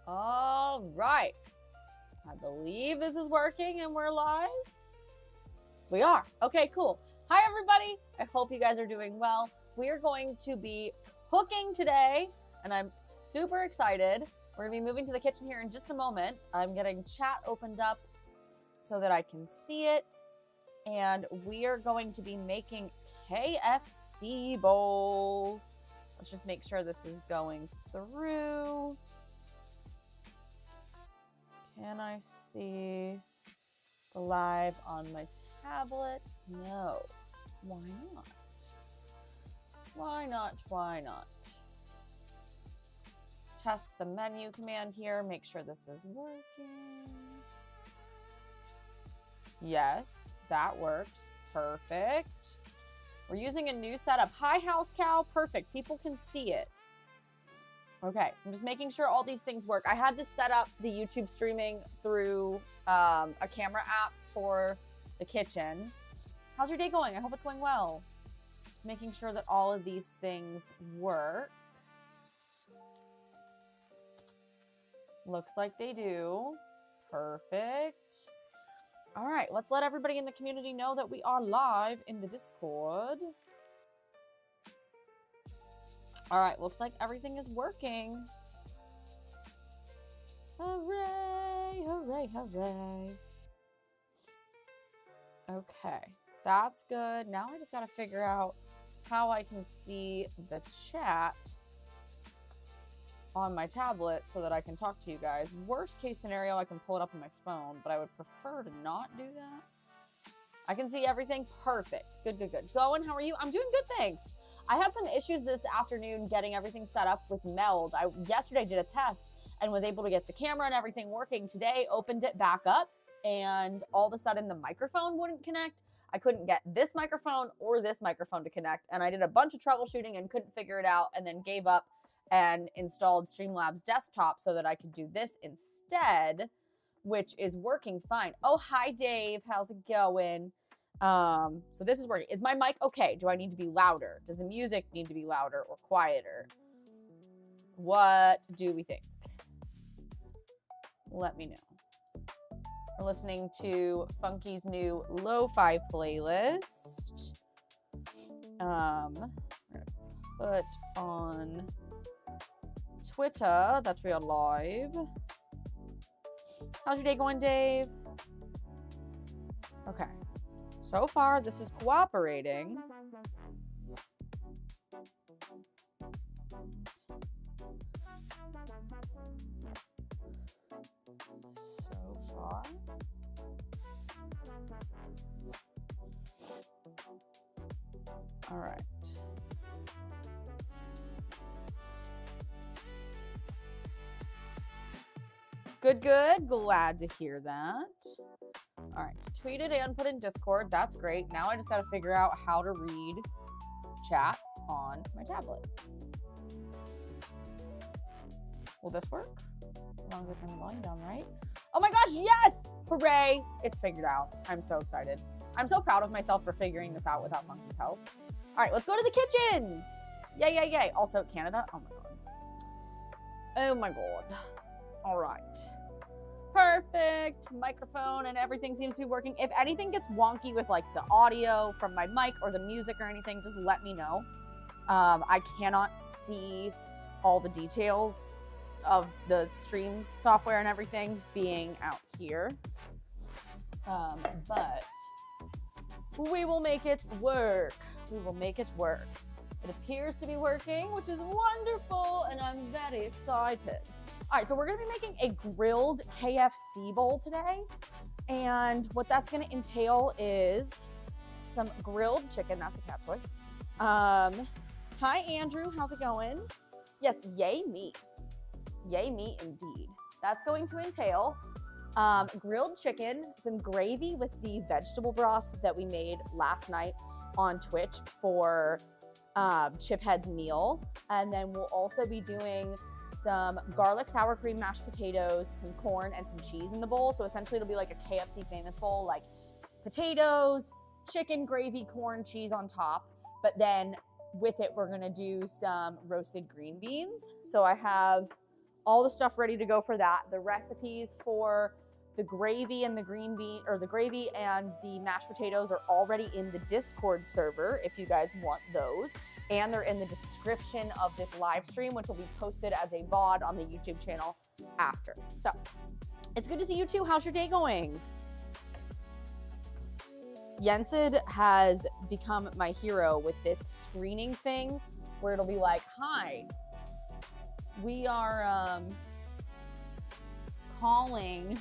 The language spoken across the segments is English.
All right. I believe this is working and we're live. We are. Okay, cool. Hi, everybody. I hope you guys are doing well. We are going to be cooking today, and I'm super excited. We're going to be moving to the kitchen here in just a moment. I'm getting chat opened up so that I can see it. And we are going to be making KFC bowls. Let's just make sure this is going through. Can I see the live on my tablet? No. Why not? Why not? Why not? Let's test the menu command here. Make sure this is working. Yes, that works. Perfect. We're using a new setup. Hi, house cow. Perfect. People can see it. Okay, I'm just making sure all these things work. I had to set up the YouTube streaming through a camera app for the kitchen. How's your day going? I hope it's going well. Just making sure that all of these things work. Looks like they do. Perfect. All right, let's let everybody in the community know that we are live in the Discord. All right, looks like everything is working. Hooray, hooray, hooray. Okay, that's good. Now I just got to figure out how I can see the chat on my tablet so that I can talk to you guys. Worst case scenario, I can pull it up on my phone, but I would prefer to not do that. I can see everything. Perfect. Good, good, good. Goin', how are you? I'm doing good, thanks. I had some issues this afternoon getting everything set up with Meld. I yesterday did a test and was able to get the camera and everything working. Today, opened it back up, and all of a sudden the microphone wouldn't connect. I couldn't get this microphone or this microphone to connect, and I did a bunch of troubleshooting and couldn't figure it out, and then gave up and installed Streamlabs desktop so that I could do this instead, which is working fine. Oh, hi, Dave. How's it going? So this is working. Is my mic okay? Do I need to be louder? Does the music need to be louder or quieter? What do we think? Let me know. We're listening to Funky's new lo-fi playlist. We're gonna put on Twitter that we are live. How's your day going, Dave? Okay. So far, this is cooperating. So far. All right. Good, good. Glad to hear that. All right, tweet it and put in Discord. That's great. Now I just got to figure out how to read chat on my tablet. Will this work? As long as I turn the volume down, right? Oh my gosh, yes! Hooray! It's figured out. I'm so excited. I'm so proud of myself for figuring this out without Monkey's help. All right, let's go to the kitchen. Yay, yay, yay. Also, Canada. Oh my God. Oh my God. All right. Perfect. Microphone and everything seems to be working. If anything gets wonky with like the audio from my mic or the music or anything, just let me know. I cannot see all the details of the stream software and everything being out here. But we will make it work. We will make it work. It appears to be working, which is wonderful, and I'm very excited. All right, so we're gonna be making a grilled KFC bowl today. And what that's gonna entail is some grilled chicken. That's a cat toy. Hi, Andrew, how's it going? Yes, yay meat. Yay meat indeed. That's going to entail grilled chicken, some gravy with the vegetable broth that we made last night on Twitch for Chiphead's meal. And then we'll also be doing some garlic sour cream mashed potatoes, some corn, and some cheese in the bowl. So essentially it'll be like a KFC famous bowl, like potatoes, chicken, gravy, corn, cheese on top. But then with it, we're gonna do some roasted green beans. So I have all the stuff ready to go for that. The recipes for the gravy and the green bean, or the gravy and the mashed potatoes, are already in the Discord server if you guys want those. And they're in the description of this live stream, which will be posted as a VOD on the YouTube channel after. So it's good to see you too. How's your day going? Yensid has become my hero with this screening thing where it'll be like, hi, we are calling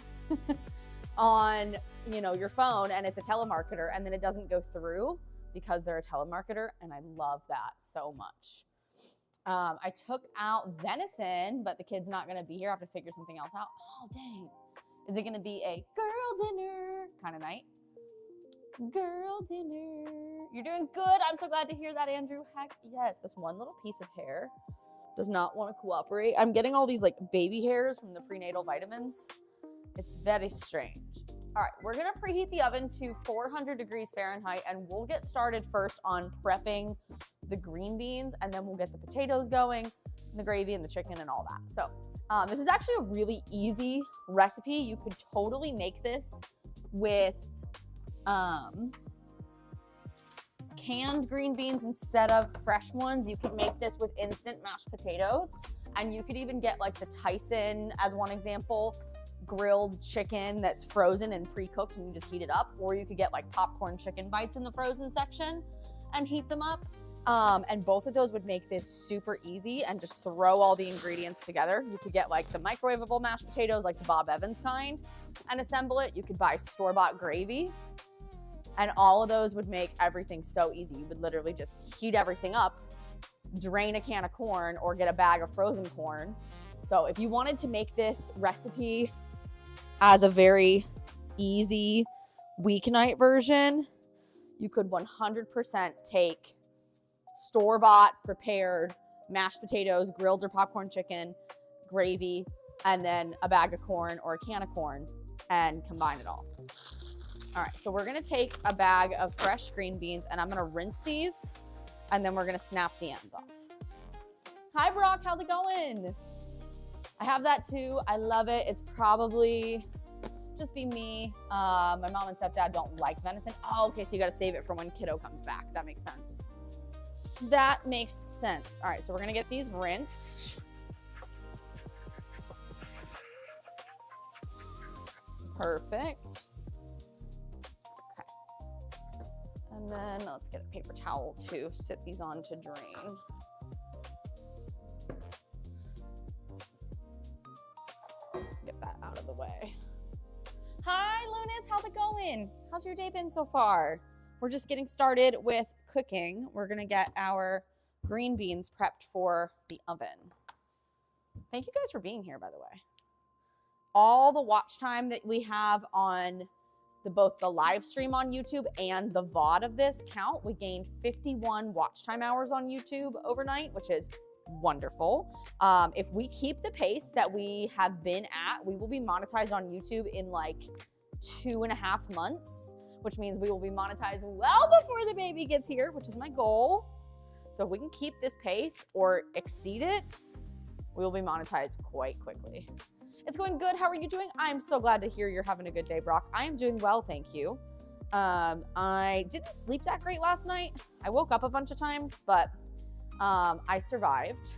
on, you know, your phone, and it's a telemarketer, and then it doesn't go through because they're a telemarketer, and I love that so much. I took out venison, but the kid's not gonna be here. I have to figure something else out. Oh, dang. Is it gonna be a girl dinner kind of night? Girl dinner. You're doing good. I'm so glad to hear that, Andrew. Heck yes. This one little piece of hair does not want to cooperate. I'm getting all these like baby hairs from the prenatal vitamins. It's very strange. All right, we're gonna preheat the oven to 400 degrees Fahrenheit, and we'll get started first on prepping the green beans, and then we'll get the potatoes going, and the gravy and the chicken and all that. So this is actually a really easy recipe. You could totally make this with canned green beans instead of fresh ones. You could make this with instant mashed potatoes, and you could even get like the Tyson, as one example, grilled chicken that's frozen and pre-cooked, and you just heat it up. Or you could get like popcorn chicken bites in the frozen section and heat them up. And both of those would make this super easy, and just throw all the ingredients together. You could get like the microwavable mashed potatoes, like the Bob Evans kind, and assemble it. You could buy store-bought gravy, and all of those would make everything so easy. You would literally just heat everything up, drain a can of corn, or get a bag of frozen corn. So if you wanted to make this recipe as a very easy weeknight version, you could 100% take store-bought prepared mashed potatoes, grilled or popcorn chicken, gravy, and then a bag of corn or a can of corn, and combine it all. All right, so we're gonna take a bag of fresh green beans, and I'm gonna rinse these, and then we're gonna snap the ends off. Hi, Brock, how's it going? I have that too. I love it. It's probably just be me. My mom and stepdad don't like venison. Oh, okay, so you gotta save it for when kiddo comes back. That makes sense. That makes sense. All right, so we're gonna get these rinsed. Perfect. Okay. And then let's get a paper towel to sit these on to drain. Get that out of the way. Hi, Lunas, how's it going? How's your day been so far? We're just getting started with cooking. We're gonna get our green beans prepped for the oven. Thank you guys for being here, by the way. All the watch time that we have on both the live stream on YouTube and the VOD of this count. We gained 51 watch time hours on YouTube overnight, which is wonderful. If we keep the pace that we have been at, we will be monetized on YouTube in like 2.5 months, which means we will be monetized well before the baby gets here, which is my goal. So if we can keep this pace or exceed it, we will be monetized quite quickly. It's going good. How are you doing? I'm so glad to hear you're having a good day, Brock. I am doing well, thank you. I didn't sleep that great last night. I woke up a bunch of times, but I survived.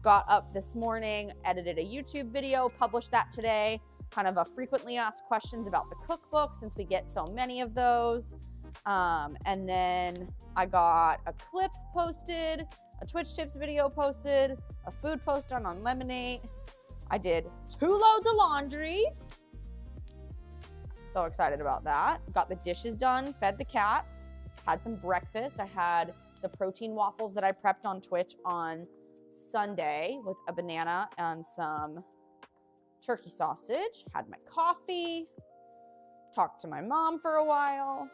Got up this morning, edited a YouTube video, published that today. Kind of a frequently asked questions about the cookbook, since we get so many of those. And then I got a clip posted, a Twitch tips video posted, a food post done on Lemonade. I did 2 loads of laundry. So excited about that. Got the dishes done, fed the cats, had some breakfast. I had the protein waffles that I prepped on Twitch on Sunday with a banana and some turkey sausage. Had my coffee, talked to my mom for a while.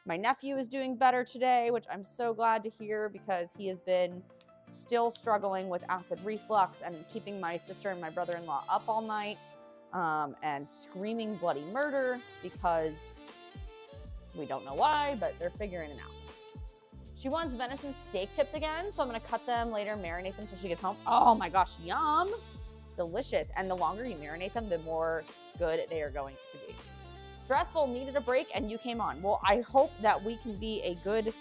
My nephew is doing better today, which I'm so glad to hear, because he has been still struggling with acid reflux and keeping my sister and my brother-in-law up all night and screaming bloody murder, because we don't know why, but they're figuring it out. She wants venison steak tips again, so I'm gonna cut them later, marinate them till she gets home. Oh my gosh, yum. delicious. And the longer you marinate them, the more good they are going to be. Stressful, needed a break, and you came on. Well, I hope that we can be a good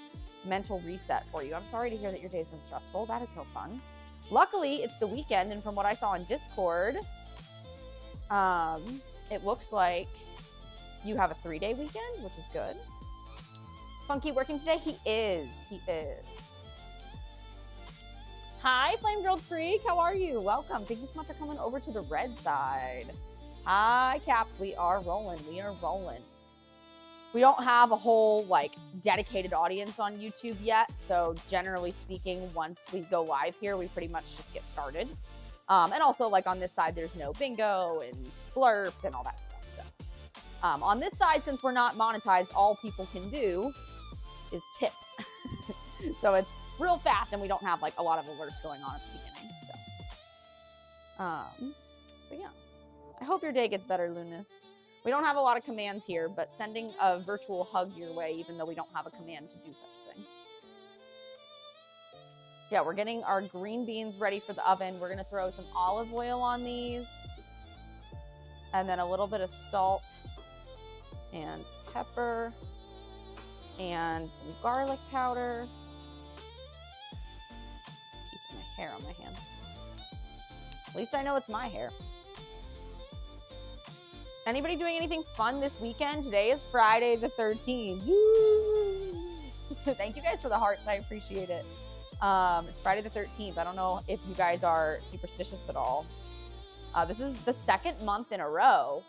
mental reset for you. I'm sorry to hear that your day's been stressful. That is no fun. Luckily, it's the weekend, and from what I saw on Discord, it looks like you have a 3-day weekend, which is good. Funky working today? He is. He is. Hi, Flame Grilled Freak. How are you? Welcome. Thank you so much for coming over to the red side. Hi, Caps. We are rolling. We are rolling. We don't have a whole like dedicated audience on YouTube yet. So generally speaking, once we go live here, we pretty much just get started. And also like on this side, there's no bingo and blurb and all that stuff. So on this side, since we're not monetized, all people can do is tip. So it's real fast and we don't have like a lot of alerts going on at the beginning. So, but yeah. I hope your day gets better, Lunas. We don't have a lot of commands here, but sending a virtual hug your way, even though we don't have a command to do such a thing. So yeah, we're getting our green beans ready for the oven. We're gonna throw some olive oil on these, and then a little bit of salt and pepper, and some garlic powder. Piece of my hair on my hand. At least I know it's my hair. Anybody doing anything fun this weekend? Today is Friday the 13th. Thank you guys for the hearts. I appreciate it. It's Friday the 13th. I don't know if you guys are superstitious at all. This is the second month in a row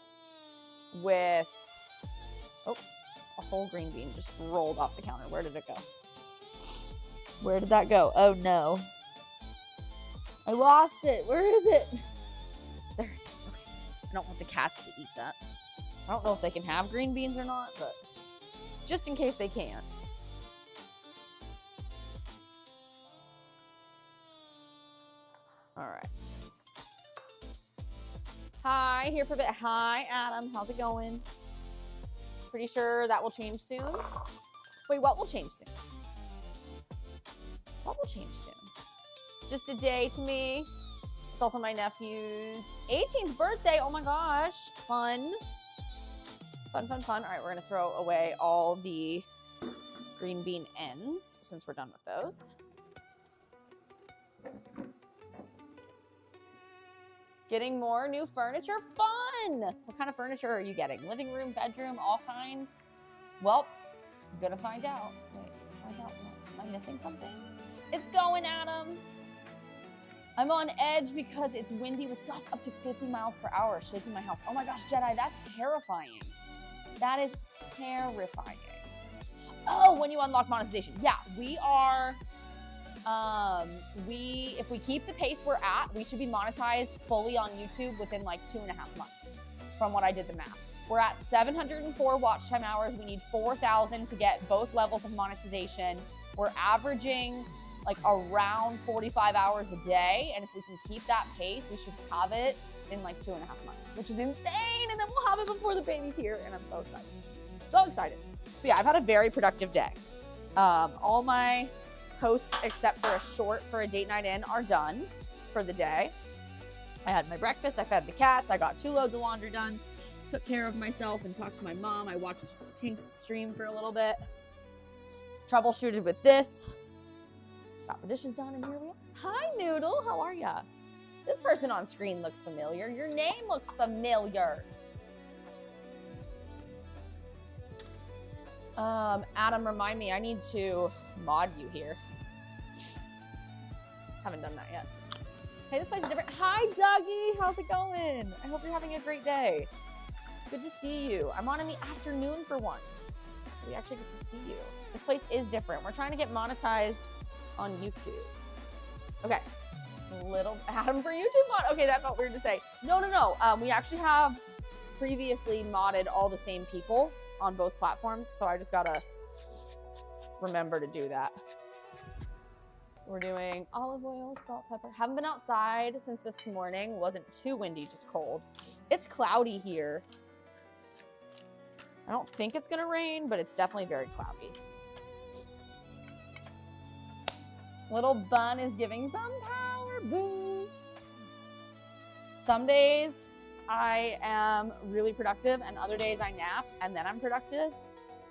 with, oh, a whole green bean just rolled off the counter. Where did it go? Where did that go? Oh no. I lost it. Where is it? There it is. I don't want the cats to eat that. I don't know if they can have green beans or not, but just in case they can't. All right. Hi, here for a bit. Hi, Adam. How's it going? Pretty sure that will change soon. Wait, what will change soon? What will change soon? Just a day to me. It's also my nephew's 18th birthday. Oh my gosh. Fun. Fun, fun, fun. All right, we're going to throw away all the green bean ends since we're done with those. Getting more new furniture? Fun! What kind of furniture are you getting? Living room, bedroom, all kinds? Well, I'm going to find out. Wait, find out what? Am I missing something? It's going, Adam. I'm on edge because it's windy with gusts up to 50 miles per hour, shaking my house. Oh my gosh, Jedi, that's terrifying. That is terrifying. Oh, when you unlock monetization. Yeah, we are, if we keep the pace we're at, we should be monetized fully on YouTube within like 2.5 months from what I did the math. We're at 704 watch time hours. We need 4,000 to get both levels of monetization. We're averaging like around 45 hours a day. And if we can keep that pace, we should have it in like 2.5 months, which is insane. And then we'll have it before the baby's here. And I'm so excited. So excited. But yeah, I've had a very productive day. All my posts except for a short for a date night in are done for the day. I had my breakfast, I fed the cats, I got 2 loads of laundry done, took care of myself and talked to my mom. I watched Tink's stream for a little bit, troubleshooted with this, got the dishes done, and here we are. Hi, Noodle, how are ya? This person on screen looks familiar. Your name looks familiar. Adam, remind me, I need to mod you here. Haven't done that yet. Hey, this place is different. Hi, Dougie. How's it going? I hope you're having a great day. It's good to see you. I'm on in the afternoon for once. We actually get to see you. This place is different. We're trying to get monetized on YouTube. Okay. Little Adam for YouTube mod. Okay, that felt weird to say. No. We actually have previously modded all the same people on both platforms, so I just gotta remember to do that. We're doing olive oil, salt, pepper. Haven't been outside since this morning. Wasn't too windy, just cold. It's cloudy here. I don't think it's gonna rain, but it's definitely very cloudy. Little Bun is giving some power boost. Some days I am really productive and other days I nap and then I'm productive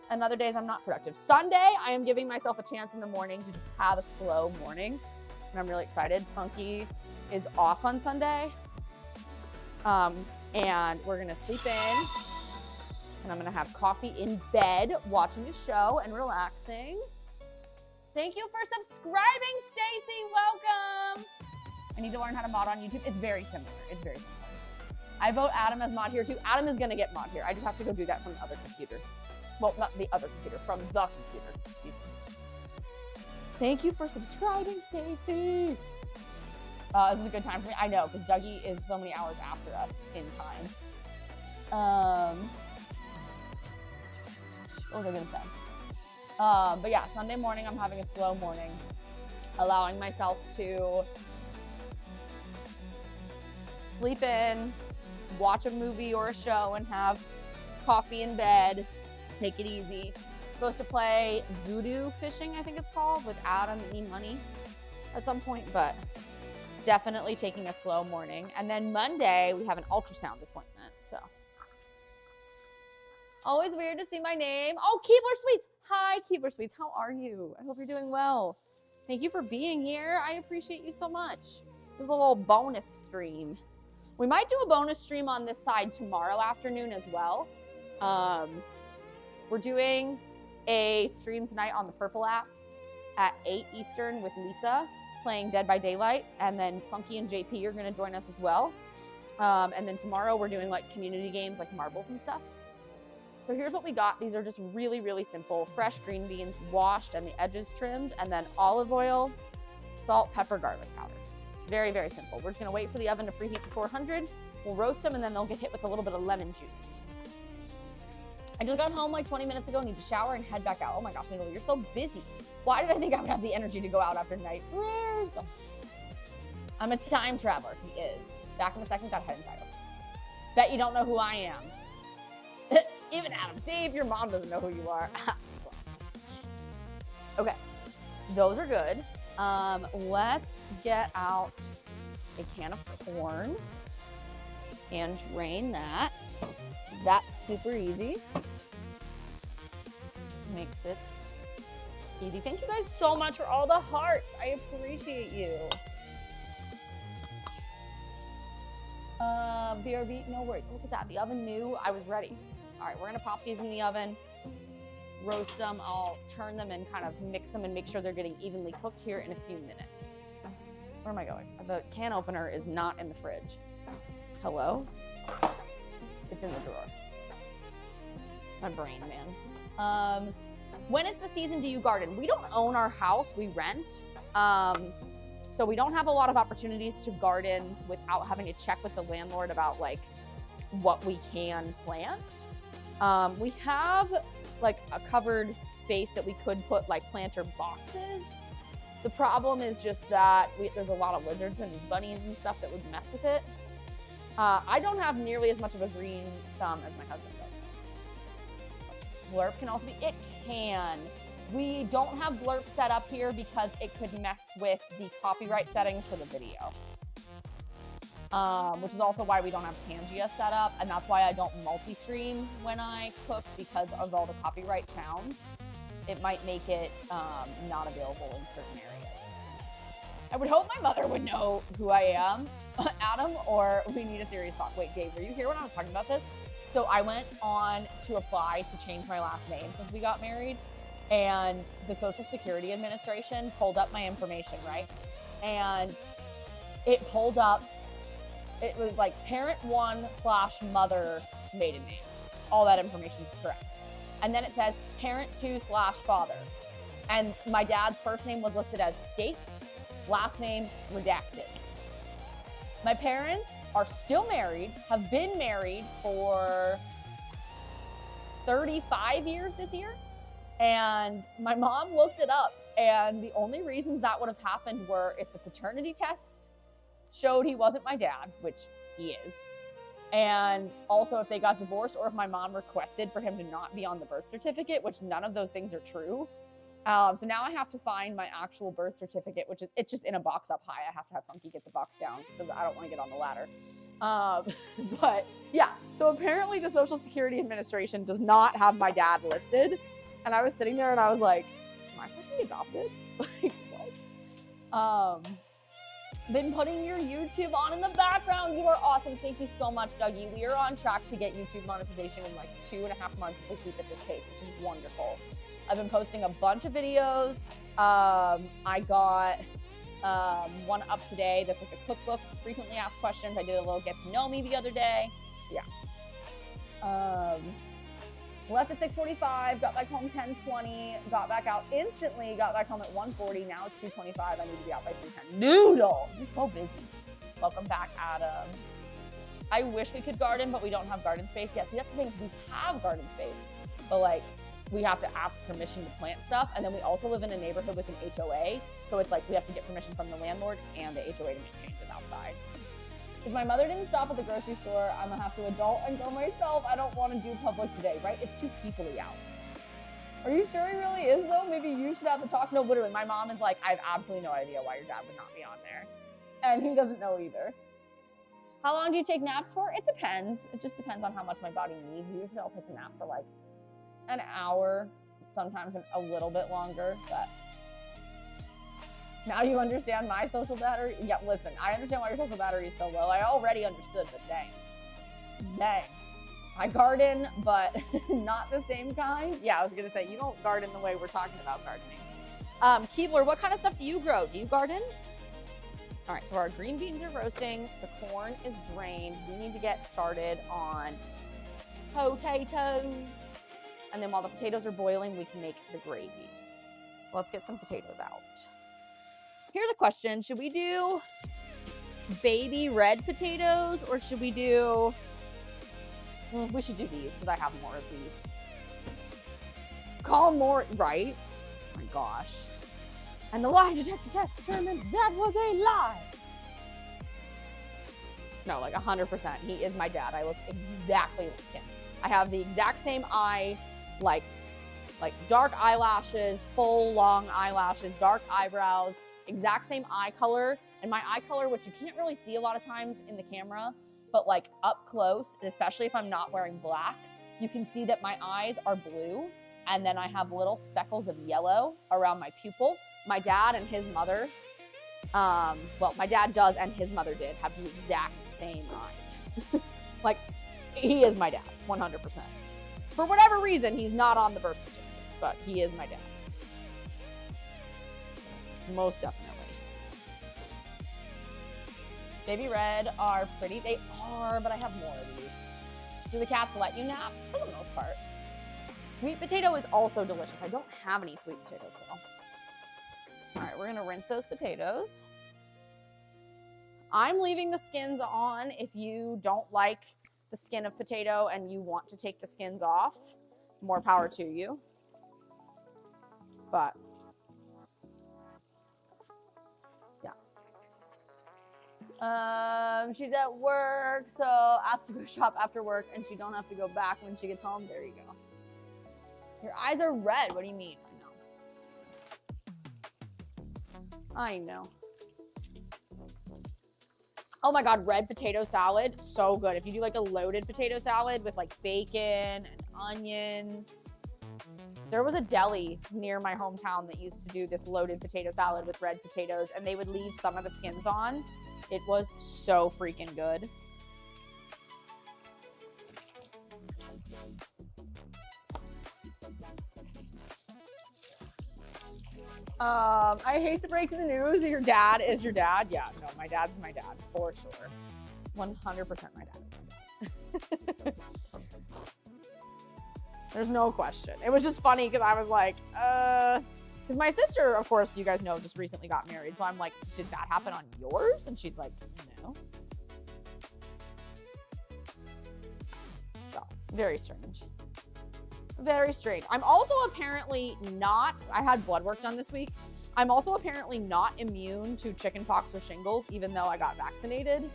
and other days I'm not productive. Sunday, I am giving myself a chance in the morning to just have a slow morning and I'm really excited. Funky is off on Sunday and we're gonna sleep in and I'm gonna have coffee in bed, watching a show and relaxing. Thank you for subscribing, Stacy, welcome. I need to learn how to mod on YouTube. It's very similar, it's very similar. I vote Adam as mod here too. Adam is gonna get mod here. I just have to go do that from the other computer. Well, not the other computer, from the computer, excuse me. Thank you for subscribing, Stacy. This is a good time for me. I know, because Dougie is so many hours after us in time. What was I gonna say? But yeah, Sunday morning, I'm having a slow morning, allowing myself to sleep in, watch a movie or a show and have coffee in bed, take it easy. Supposed to play voodoo fishing, I think it's called, with Adam and E-Money at some point, but definitely taking a slow morning. And then Monday, we have an ultrasound appointment, so. Always weird to see my name. Oh, Keebler Sweets. Hi, Keebler Sweets. How are you? I hope you're doing well. Thank you for being here. I appreciate you so much. This is a little bonus stream. We might do a bonus stream on this side tomorrow afternoon as well. We're doing a stream tonight on the Purple app at 8 Eastern with Lisa playing Dead by Daylight. And then Funky and JP are gonna join us as well. And then tomorrow we're doing like community games like marbles and stuff. So here's what we got. These are just really, really simple. Fresh green beans washed and the edges trimmed, and then olive oil, salt, pepper, garlic powder. Very, very simple. We're just gonna wait for the oven to preheat to 400. We'll roast them and then they'll get hit with a little bit of lemon juice. I just got home like 20 minutes ago, need to shower and head back out. Oh my gosh, Nicole, you're so busy. Why did I think I would have the energy to go out after night? I'm a time traveler, he is. Back in a second, gotta head inside. Bet you don't know who I am. Even Adam, Dave, your mom doesn't know who you are. Okay, those are good. Let's get out a can of corn and drain that. That's super easy. Makes it easy. Thank you guys so much for all the hearts. I appreciate you. BRB, no worries. Look at that. The oven knew I was ready. All right, we're gonna pop these in the oven, roast them. I'll turn them and kind of mix them and make sure they're getting evenly cooked here in a few minutes. Where am I going? The can opener is not in the fridge. Hello? It's in the drawer. My brain, man. When it's the season, do you garden? We don't own our house, we rent. So we don't have a lot of opportunities to garden without having to check with the landlord about like what we can plant. We have like a covered space that we could put like planter boxes. The problem is just that there's a lot of lizards and bunnies and stuff that would mess with it. I don't have nearly as much of a green thumb as my husband does. Blurb can also be, it can. We don't have blurb set up here because it could mess with the copyright settings for the video. Which is also why we don't have Tangia set up, and that's why I don't multi-stream when I cook, because of all the copyright sounds. It might make it not available in certain areas. I would hope my mother would know who I am, Adam, or we need a serious talk. Wait, Dave, were you here when I was talking about this? So I went on to apply to change my last name since we got married, and the Social Security Administration pulled up my information, right? And it pulled up, it was like parent1/mother maiden name. All that information is correct. And then it says parent2/father. And my dad's first name was listed as Skate, last name redacted. My parents are still married, have been married for 35 years this year. And my mom looked it up, and the only reasons that would have happened were if the paternity test showed he wasn't my dad, which he is, and also if they got divorced or if my mom requested for him to not be on the birth certificate, which none of those things are true. So now I have to find my actual birth certificate, which is, it's just in a box up high. I have to have Funky get the box down because I don't want to get on the ladder. But yeah, so apparently the Social Security Administration does not have my dad listed. And I was sitting there and I was like, am I fucking adopted? Like, what? Been putting your YouTube on in the background. You are awesome. Thank you so much, Dougie. We are on track to get YouTube monetization in like 2.5 months if we keep at this pace, which is wonderful. I've been posting a bunch of videos. I got one up today that's like a cookbook, frequently asked questions. I did a little get to know me the other day. Yeah. Left at 6:45, got back home 10:20, got back out instantly, got back home at 1:40. Now it's 2:25. I need to be out by 3:10. Noodle! You're so busy. Welcome back, Adam. I wish we could garden, but we don't have garden space. Yeah, see, that's the thing. We have garden space, but like, we have to ask permission to plant stuff. And then we also live in a neighborhood with an HOA. So it's like we have to get permission from the landlord and the HOA to make changes outside. If my mother didn't stop at the grocery store, I'm gonna have to adult and go myself. I don't want to do public today, right? It's too people-y out. Are you sure he really is though? Maybe you should have the talk. No, literally, my mom is like, I have absolutely no idea why your dad would not be on there. And he doesn't know either. How long do you take naps for? It depends. It just depends on how much my body needs. Usually I'll take a nap for like an hour, sometimes a little bit longer, but now you understand my social battery? Yeah, listen, I understand why your social battery is so low. I already understood, but dang. I garden, but not the same kind. Yeah, I was gonna say, you don't garden the way we're talking about gardening. Keebler, what kind of stuff do you grow? Do you garden? All right, so our green beans are roasting. The corn is drained. We need to get started on potatoes. And then while the potatoes are boiling, we can make the gravy. So let's get some potatoes out. Here's a question. Should we do baby red potatoes or should we do, we should do these because I have more of these. Call more, right? Oh my gosh. And the lie detector test determined that was a lie. No, like 100%. He is my dad. I look exactly like him. I have the exact same eye, like dark eyelashes, full long eyelashes, dark eyebrows, exact same eye color. And my eye color, which you can't really see a lot of times in the camera, but like up close, especially if I'm not wearing black, you can see that my eyes are blue. And then I have little speckles of yellow around my pupil. My dad and his mother, well, my dad does and his mother did have the exact same eyes. Like, he is my dad, 100%. For whatever reason, he's not on the birth certificate, but he is my dad. Most definitely. Baby red are pretty. They are, but I have more of these. Do the cats let you nap? For the most part. Sweet potato is also delicious. I don't have any sweet potatoes though. All right, we're gonna rinse those potatoes. I'm leaving the skins on. If you don't like the skin of potato and you want to take the skins off, more power to you. But yeah. She's at work, so asked to go shop after work and she don't have to go back when she gets home. There you go. Your eyes are red. What do you mean? I know. Oh my God, red potato salad, so good. If you do like a loaded potato salad with like bacon and onions. There was a deli near my hometown that used to do this loaded potato salad with red potatoes and they would leave some of the skins on. It was so freaking good. I hate to break the news. Your dad is your dad. Yeah, no, my dad's my dad for sure. 100% my dad is my dad. There's no question. It was just funny because I was like, because my sister, of course, you guys know, just recently got married. So I'm like, did that happen on yours? And she's like, no. So, very strange. Very strange. I'm also apparently not, I had blood work done this week. I'm also apparently not immune to chickenpox or shingles, even though I got vaccinated.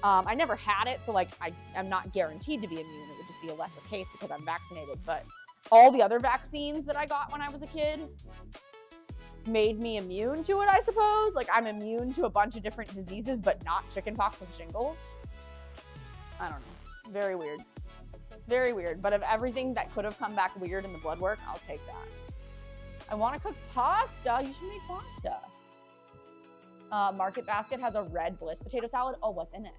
I never had it, so like I'm not guaranteed to be immune. It would just be a lesser case because I'm vaccinated. But all the other vaccines that I got when I was a kid made me immune to it, I suppose. Like I'm immune to a bunch of different diseases, but not chickenpox and shingles. I don't know. Very weird. Very weird. But of everything that could have come back weird in the blood work, I'll take that. I want to cook pasta. You should make pasta. Market Basket has a red bliss potato salad. Oh, what's in it?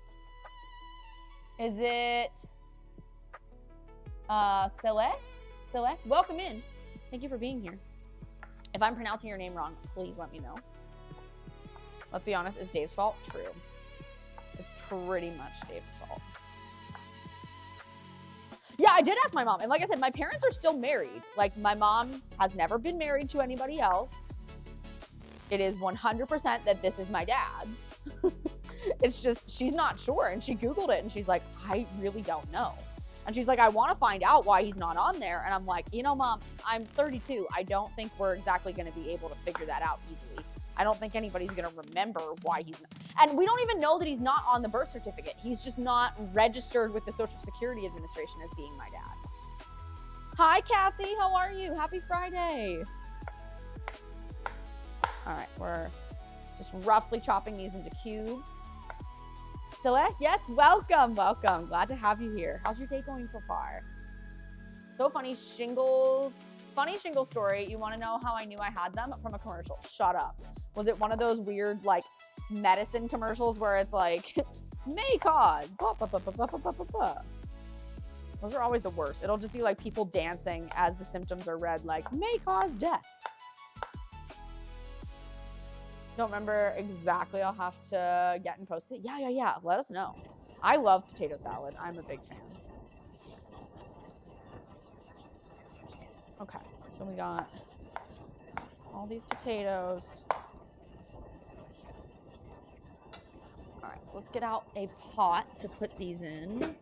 Is it Sile? Sile? Welcome in. Thank you for being here. If I'm pronouncing your name wrong, please let me know. Let's be honest, is Dave's fault? True. It's pretty much Dave's fault. Yeah, I did ask my mom. And like I said, my parents are still married. Like, my mom has never been married to anybody else. It is 100% that this is my dad. It's just, she's not sure. And she Googled it and she's like, I really don't know. And she's like, I want to find out why he's not on there. And I'm like, you know, Mom, I'm 32. I don't think we're exactly going to be able to figure that out easily. I don't think anybody's going to remember why he's not. And we don't even know that he's not on the birth certificate. He's just not registered with the Social Security Administration as being my dad. Hi, Kathy. How are you? Happy Friday. All right, we're just roughly chopping these into cubes. Celeste, yes, welcome, welcome. Glad to have you here. How's your day going so far? So funny, shingles. Funny shingle story. You want to know how I knew I had them? From a commercial. Shut up. Was it one of those weird, like, medicine commercials where it's like, may cause, blah, blah, blah, blah, blah, blah, blah, blah. Those are always the worst. It'll just be like people dancing as the symptoms are read, like, may cause death. Don't remember exactly. I'll have to get and post it. Yeah. Let us know. I love potato salad. I'm a big fan. Okay, so we got all these potatoes. All right, let's get out a pot to put these in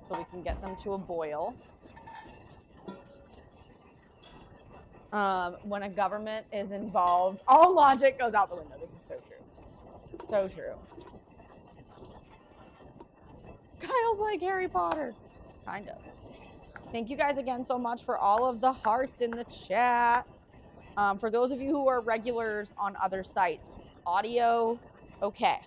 so we can get them to a boil. When a government is involved, all logic goes out the window. This is so true. So true. Kyle's like Harry Potter. Kind of. Thank you guys again so much for all of the hearts in the chat. For those of you who are regulars on other sites, audio, okay.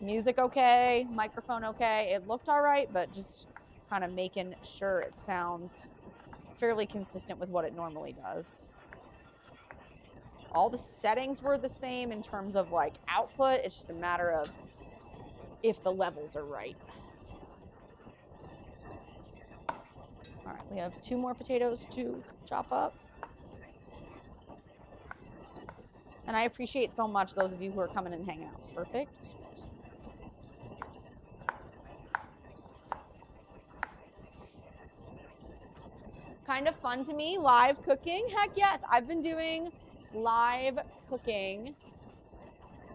Music, okay. Microphone, okay. It looked all right, but just kind of making sure it sounds fairly consistent with what it normally does. All the settings were the same in terms of like output. It's just a matter of if the levels are right. All right, we have 2 more potatoes to chop up. And I appreciate so much those of you who are coming and hanging out. Perfect. Kind of fun to me, live cooking. Heck yes, I've been doing live cooking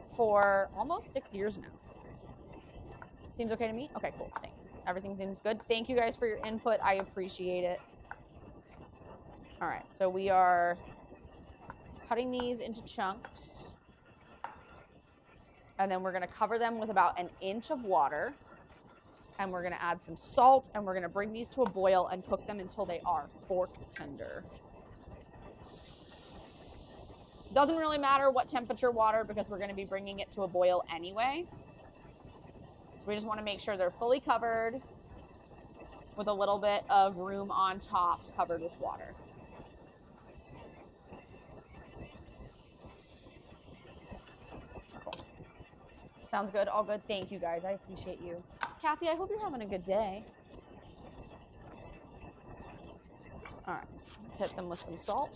for almost 6 years now. Seems okay to me? Okay, cool, thanks. Everything seems good. Thank you guys for your input. I appreciate it. All right, so we are cutting these into chunks. And then we're gonna cover them with about 1 inch of water. And we're gonna add some salt, and we're gonna bring these to a boil and cook them until they are fork tender. Doesn't really matter what temperature water because we're gonna be bringing it to a boil anyway. So we just wanna make sure they're fully covered with a little bit of room on top covered with water. Cool. Sounds good, all good. Thank you guys, I appreciate you. Kathy, I hope you're having a good day. All right, let's hit them with some salt.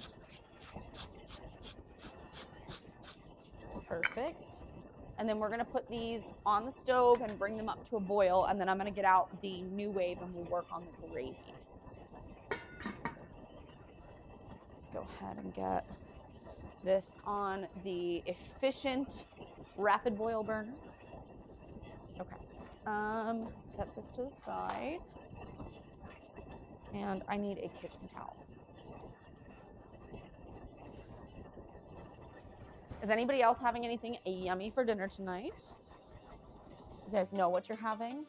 Perfect. And then we're gonna put these on the stove and bring them up to a boil, and then I'm gonna get out the New Wave and we'll work on the gravy. Let's go ahead and get this on the efficient rapid boil burner. Okay. Set this to the side. And I need a kitchen towel. Is anybody else having anything yummy for dinner tonight? You guys know what you're having?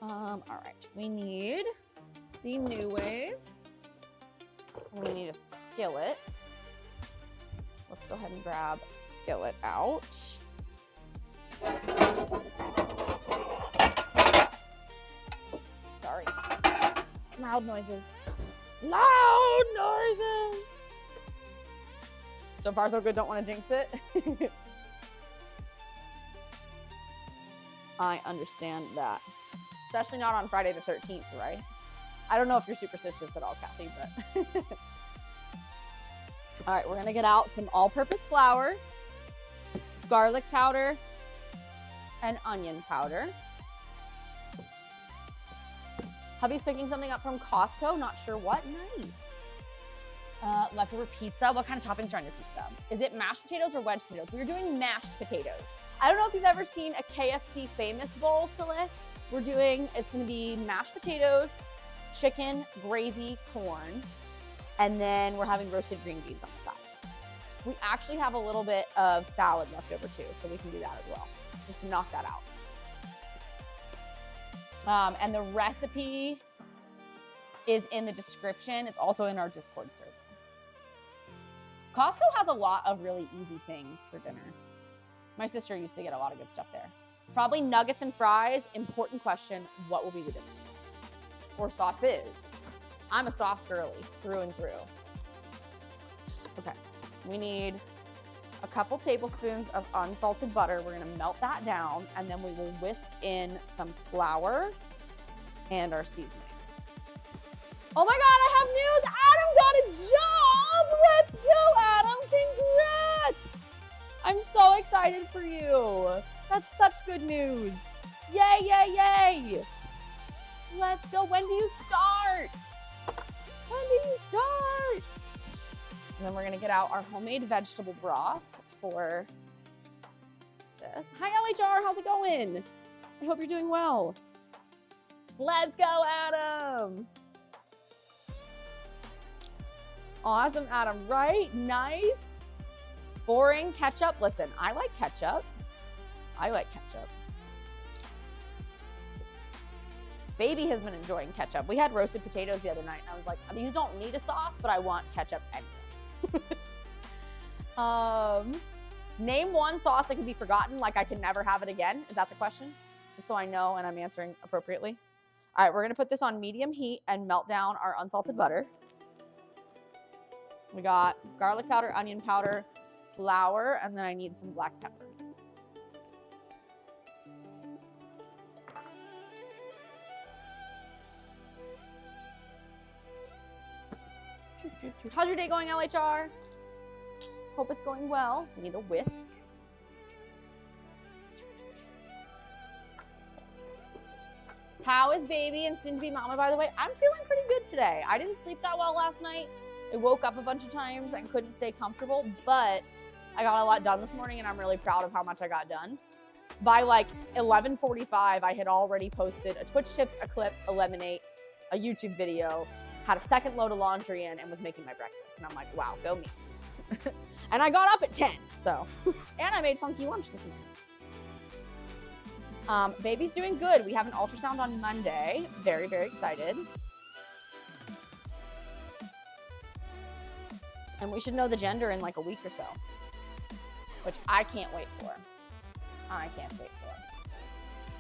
All right, we need the New Wave. We need a skillet. Let's go go ahead and grab skillet out. Sorry. Loud noises. Loud noises! So far, so good. Don't want to jinx it. I understand that. Especially not on Friday the 13th, right? I don't know if you're superstitious at all, Kathy, but... All right, we're gonna get out some all-purpose flour, garlic powder, and onion powder. Hubby's picking something up from Costco, not sure what. Nice. Leftover pizza. What kind of toppings are on your pizza? Is it mashed potatoes or wedge potatoes? We're doing mashed potatoes. I don't know if you've ever seen a KFC famous bowl, Saleh. It's gonna be mashed potatoes, chicken, gravy, corn, and then we're having roasted green beans on the side. We actually have a little bit of salad left over too, so we can do that as well, just to knock that out. And the recipe is in the description. It's also in our Discord server. Costco has a lot of really easy things for dinner. My sister used to get a lot of good stuff there. Probably nuggets and fries. Important question, what will be the dinner sauce? Or sauces? I'm a sauce girly, through and through. Okay, we need a couple tablespoons of unsalted butter. We're gonna melt that down, and then we will whisk in some flour and our seasonings. Oh my God, I have news! Adam got a job! Let's go, Adam, congrats! I'm so excited for you. That's such good news. Yay, yay, yay! Let's go, when do you start? When do you start? And then we're gonna get out our homemade vegetable broth for this. Hi, LHR, how's it going? I hope you're doing well. Let's go, Adam. Awesome, Adam, right? Nice. Boring ketchup. Listen, I like ketchup. I like ketchup. Baby has been enjoying ketchup. We had roasted potatoes the other night, and I was like, these don't need a sauce, but I want ketchup anyway. Name one sauce that can be forgotten, like I can never have it again. Is that the question? Just so I know and I'm answering appropriately. All right, we're gonna put this on medium heat and melt down our unsalted butter. We got garlic powder, onion powder, flour, and then I need some black pepper. How's your day going, LHR? Hope it's going well. We need a whisk. How is baby and soon to be mama, by the way? I'm feeling pretty good today. I didn't sleep that well last night. I woke up a bunch of times and couldn't stay comfortable, but I got a lot done this morning and I'm really proud of how much I got done. By like 11:45, I had already posted a Twitch tips, a clip, a lemonade, a YouTube video, had a second load of laundry in and was making my breakfast. And I'm like, wow, go me. And I got up at 10, so. And I made funky lunch this morning. Baby's doing good. We have an ultrasound on Monday. Very, very excited. And we should know the gender in like a week or so, which I can't wait for. I can't wait for.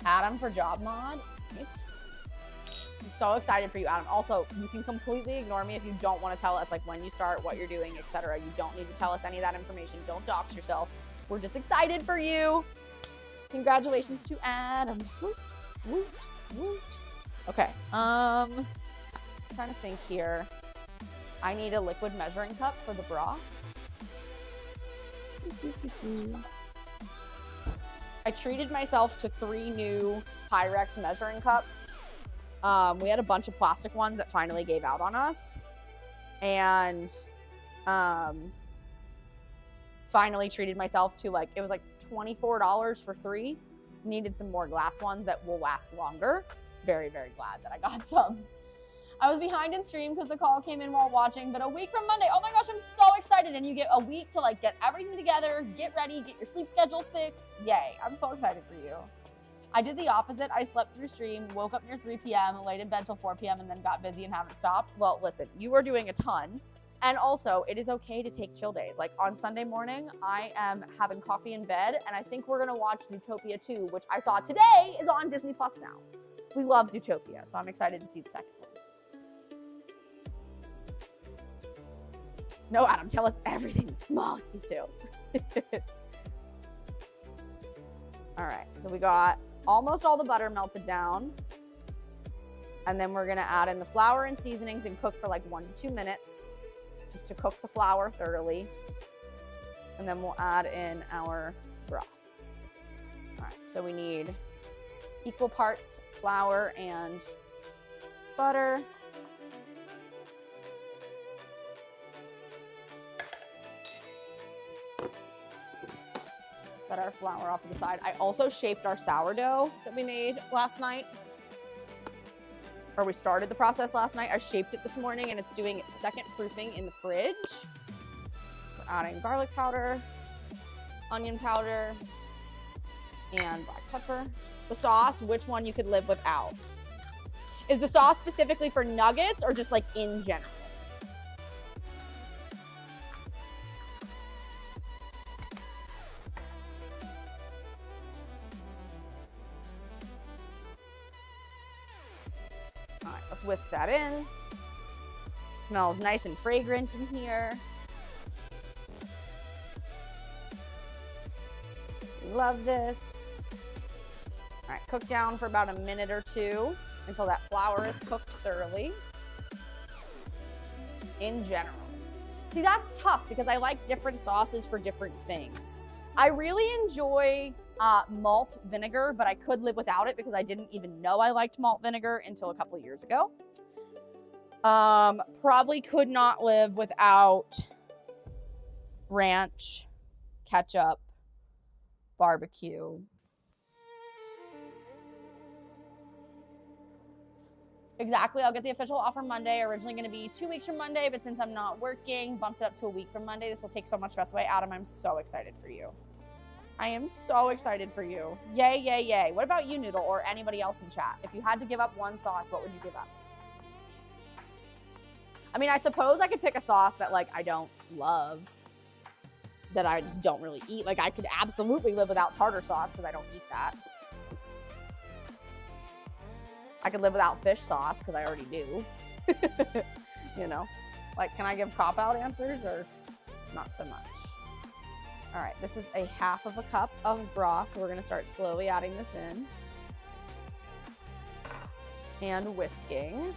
Adam for job mod. I'm so excited for you, Adam. Also, you can completely ignore me if you don't want to tell us like when you start, what you're doing, etc. You don't need to tell us any of that information. Don't dox yourself. We're just excited for you. Congratulations to Adam. Woot, woot, woot. Okay. Trying to think here. I need a liquid measuring cup for the broth. I treated myself to 3 new Pyrex measuring cups. We had a bunch of plastic ones that finally gave out on us. And finally treated myself to like, it was like $24 for 3. Needed some more glass ones that will last longer. Very, very glad that I got some. I was behind in stream because the call came in while watching, but a week from Monday, oh my gosh, I'm so excited. And you get a week to like get everything together, get ready, get your sleep schedule fixed. Yay, I'm so excited for you. I did the opposite. I slept through stream, woke up near 3 p.m., laid in bed till 4 p.m., and then got busy and haven't stopped. Well, listen, you are doing a ton. And also, it is okay to take chill days. Like on Sunday morning, I am having coffee in bed, and I think we're gonna watch Zootopia 2, which I saw today is on Disney Plus now. We love Zootopia, so I'm excited to see the second one. No, Adam, tell us everything, the smallest details. All right, so we got almost all the butter melted down. And then we're gonna add in the flour and seasonings and cook for like 1 to 2 minutes, just to cook the flour thoroughly. And then we'll add in our broth. All right, so we need equal parts flour and butter. Set our flour off to the side. I also shaped our sourdough that we made last night. Or we started the process last night. I shaped it this morning and it's doing its second proofing in the fridge. We're adding garlic powder, onion powder, and black pepper. The sauce, which one you could live without? Is the sauce specifically for nuggets or just like in general? All right, let's whisk that in. Smells nice and fragrant in here. Love this. All right, cook down for about a minute or two until that flour is cooked thoroughly. In general. See, that's tough because I like different sauces for different things. I really enjoy malt vinegar, but I could live without it because I didn't even know I liked malt vinegar until a couple years ago. Probably could not live without ranch, ketchup, barbecue. Exactly, I'll get the official offer Monday. Originally gonna be 2 weeks from Monday, but since I'm not working, bumped it up to a week from Monday. This will take so much stress away. Adam, I'm so excited for you. I am so excited for you. Yay, yay, yay. What about you, Noodle, or anybody else in chat? If you had to give up one sauce, what would you give up? I mean, I suppose I could pick a sauce that like I don't love, that I just don't really eat. Like I could absolutely live without tartar sauce because I don't eat that. I could live without fish sauce because I already do. You know, like, can I give cop-out answers or not so much? All right, this is a half of a cup of broth. We're gonna start slowly adding this in and whisking.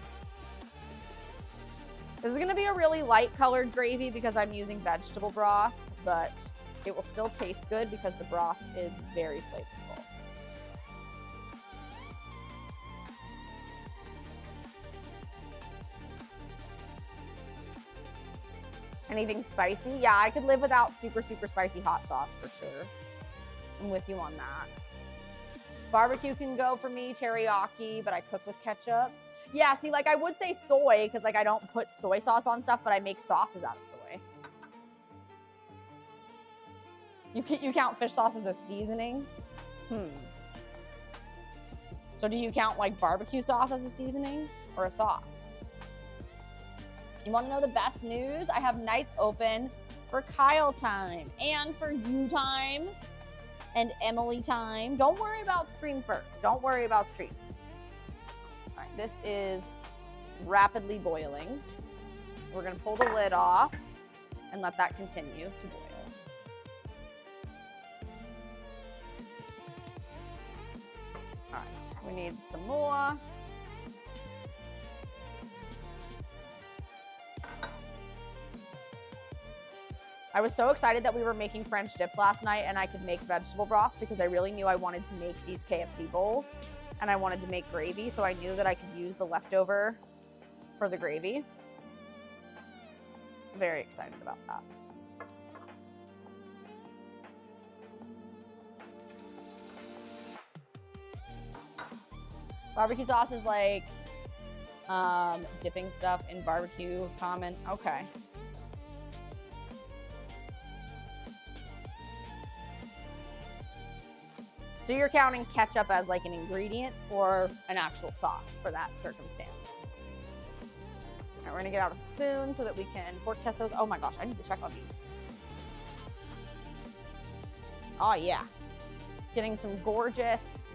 This is gonna be a really light colored gravy because I'm using vegetable broth, but it will still taste good because the broth is very flavorful. Anything spicy? Yeah, I could live without super, super spicy hot sauce for sure. I'm with you on that. Barbecue can go for me, teriyaki, but I cook with ketchup. Yeah, see, like I would say soy because like I don't put soy sauce on stuff, but I make sauces out of soy. You count fish sauce as a seasoning? So do you count like barbecue sauce as a seasoning or a sauce? You want to know the best news? I have nights open for Kyle time and for you time and Emily time. Don't worry about stream first. Don't worry about stream. All right, this is rapidly boiling. So we're going to pull the lid off and let that continue to boil. All right, we need some more. I was so excited that we were making French dips last night and I could make vegetable broth because I really knew I wanted to make these KFC bowls and I wanted to make gravy, so I knew that I could use the leftover for the gravy. Very excited about that. Barbecue sauce is like dipping stuff in barbecue, common. Okay. So you're counting ketchup as like an ingredient or an actual sauce for that circumstance. right, we're gonna get out a spoon so that we can fork test those. Oh my gosh, I need to check on these. Oh yeah. Getting some gorgeous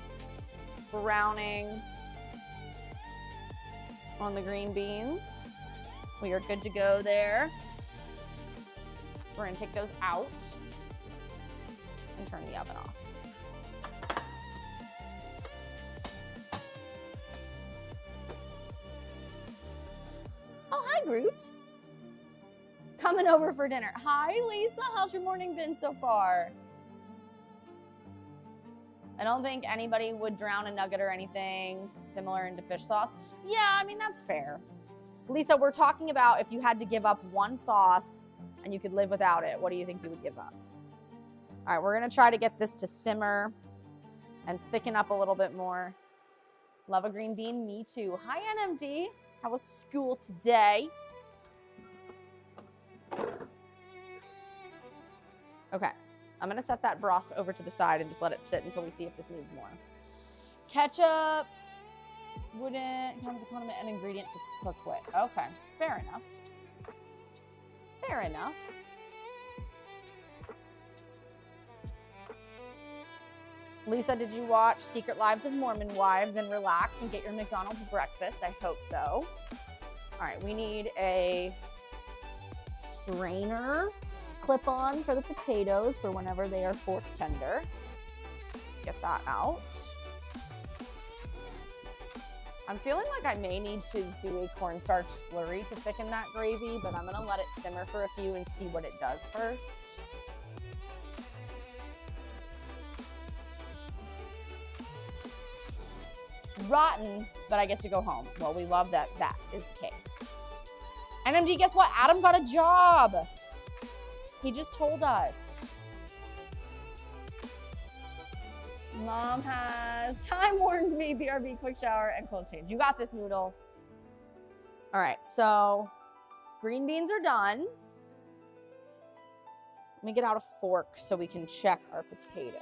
browning on the green beans. We are good to go there. We're gonna take those out and turn the oven off. Oh, hi, Groot. Coming over for dinner. Hi, Lisa. How's your morning been so far? I don't think anybody would drown a nugget or anything similar into fish sauce. Yeah, I mean, that's fair. Lisa, we're talking about if you had to give up one sauce and you could live without it, what do you think you would give up? All right, we're gonna try to get this to simmer and thicken up a little bit more. Love a green bean, me too. Hi, NMD. How was school today? Okay. I'm gonna set that broth over to the side and just let it sit until we see if this needs more. Ketchup wouldn't come as a condiment and ingredient to cook with. Okay, fair enough. Fair enough. Lisa, did you watch Secret Lives of Mormon Wives and relax and get your McDonald's breakfast? I hope so. All right, we need a strainer clip-on for the potatoes for whenever they are fork tender. Let's get that out. I'm feeling like I may need to do a cornstarch slurry to thicken that gravy, but I'm gonna let it simmer for a few and see what it does first. Rotten, but I get to go home. Well, we love that that is the case. NMD, guess what? Adam got a job. He just told us. Mom has time warned me, BRB, quick shower, and clothes change. You got this, Noodle. All right, so green beans are done. Let me get out a fork so we can check our potatoes.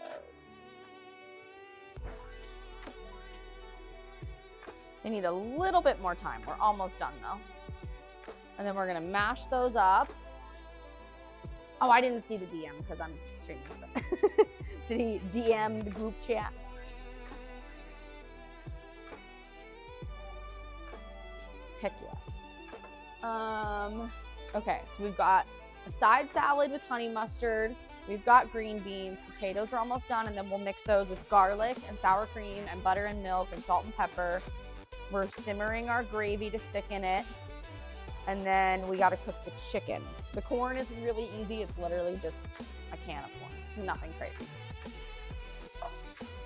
They need a little bit more time. We're almost done though. And then we're gonna mash those up. Oh, I didn't see the DM because I'm streaming with it. Did he DM the group chat? Heck yeah. Okay, so we've got a side salad with honey mustard. We've got green beans. Potatoes are almost done, and then we'll mix those with garlic and sour cream and butter and milk and salt and pepper. We're simmering our gravy to thicken it. And then we gotta cook the chicken. The corn is really easy. It's literally just a can of corn, nothing crazy.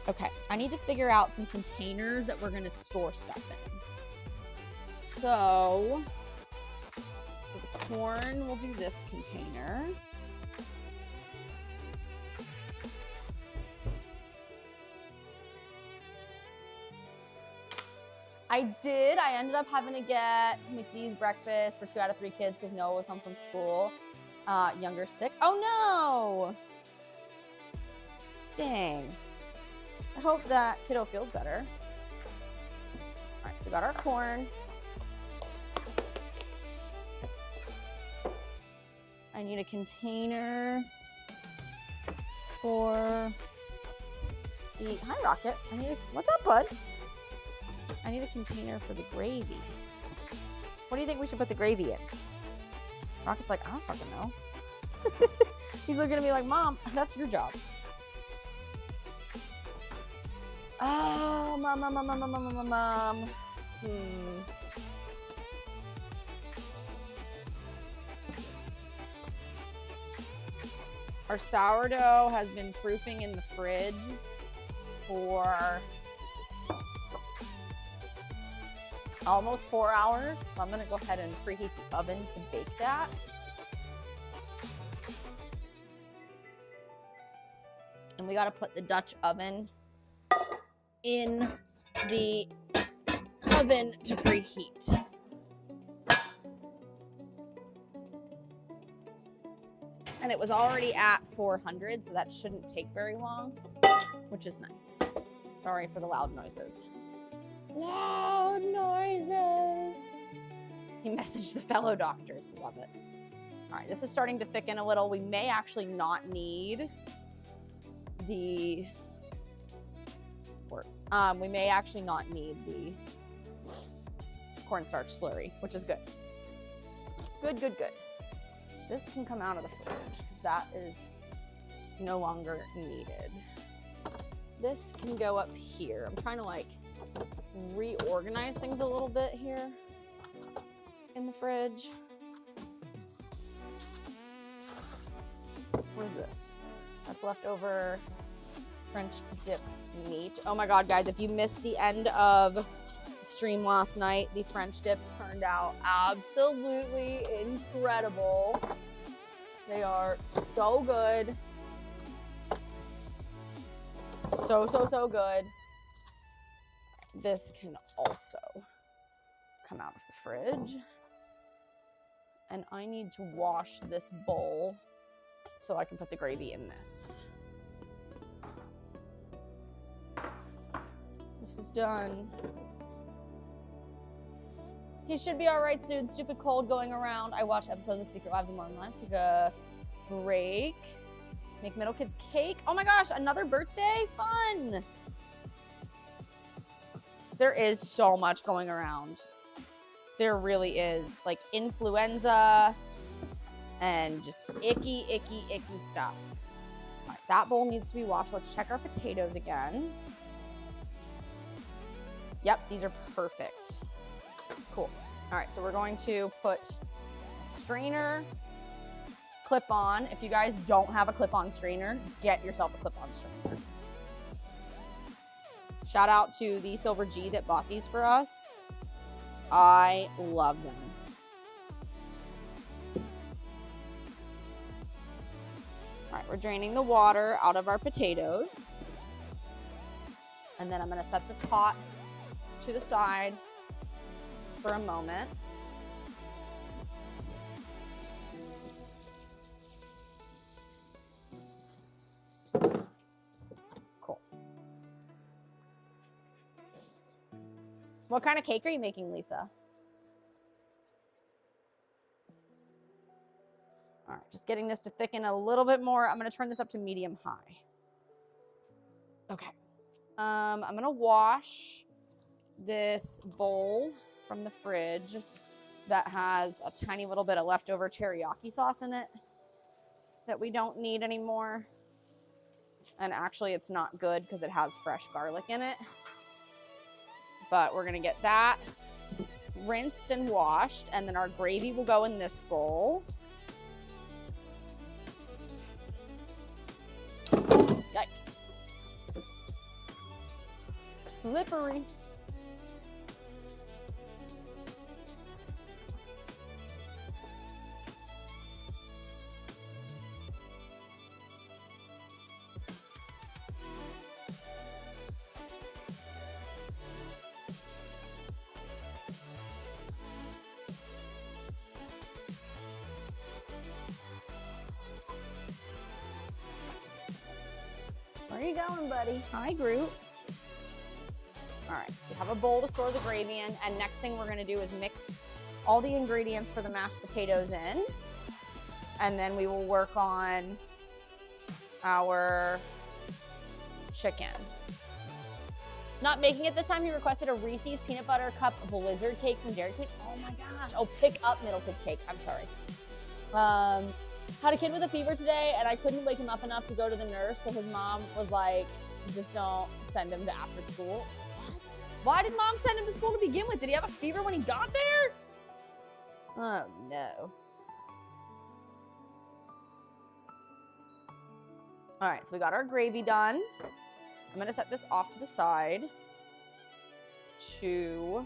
Okay, I need to figure out some containers that we're gonna store stuff in. So, for the corn, we'll do this container. I ended up having to get McD's breakfast for 2 out of 3 kids because Noah was home from school. Younger sick. Oh no! Dang. I hope that kiddo feels better. All right, so we got our corn. I need a container for the, hi Rocket. What's up, bud? I need a container for the gravy. What do you think we should put the gravy in? Rocket's like, I don't fucking know. He's looking at me like, Mom, that's your job. Oh, Mom. Our sourdough has been proofing in the fridge for almost 4 hours. So I'm gonna go ahead and preheat the oven to bake that. And we gotta put the Dutch oven in the oven to preheat. And it was already at 400, so that shouldn't take very long, which is nice. Sorry for the loud noises. Loud noises. He messaged the fellow doctors. Love it. All right, this is starting to thicken a little. We may actually not need the words. We may actually not need the cornstarch slurry, which is good. Good, good, good. This can come out of the fridge because that is no longer needed. This can go up here. I'm trying to like reorganize things a little bit here in the fridge. What is this? That's leftover French dip meat. Oh my God, guys, if you missed the end of the stream last night, the French dips turned out absolutely incredible. They are so good. So, so, so good. This can also come out of the fridge. And I need to wash this bowl so I can put the gravy in this. This is done. He should be all right soon. Stupid cold going around. I watched episodes of Secret Lives of Mormon Lives. Took a break. Make middle kids cake. Oh my gosh, another birthday? Fun. There is so much going around. There really is. Like influenza and just icky, icky, icky stuff. All right, that bowl needs to be washed. Let's check our potatoes again. Yep, these are perfect. Cool. All right, so we're going to put a strainer, clip on. If you guys don't have a clip-on strainer, get yourself a clip-on strainer. Shout out to the Silver G that bought these for us. I love them. All right, we're draining the water out of our potatoes. And then I'm gonna set this pot to the side for a moment. Cool. What kind of cake are you making, Lisa? All right, just getting this to thicken a little bit more. I'm gonna turn this up to medium high. Okay. I'm gonna wash this bowl from the fridge that has a tiny little bit of leftover teriyaki sauce in it that we don't need anymore. And actually it's not good because it has fresh garlic in it. But we're gonna get that rinsed and washed, and then our gravy will go in this bowl. Yikes. Slippery. Where are you going, buddy? Hi, Groot. All right, so we have a bowl to store the gravy in, and next thing we're gonna do is mix all the ingredients for the mashed potatoes in, and then we will work on our chicken. Not making it this time. He requested a Reese's peanut butter cup blizzard cake from Dairy Queen. Oh my gosh. Oh, pick up middle kids cake. I'm sorry. Had a kid with a fever today, and I couldn't wake him up enough to go to the nurse, so his mom was like, just don't send him to after school. What? Why did mom send him to school to begin with? Did he have a fever when he got there? Oh, no. All right, so we got our gravy done. I'm gonna set this off to the side to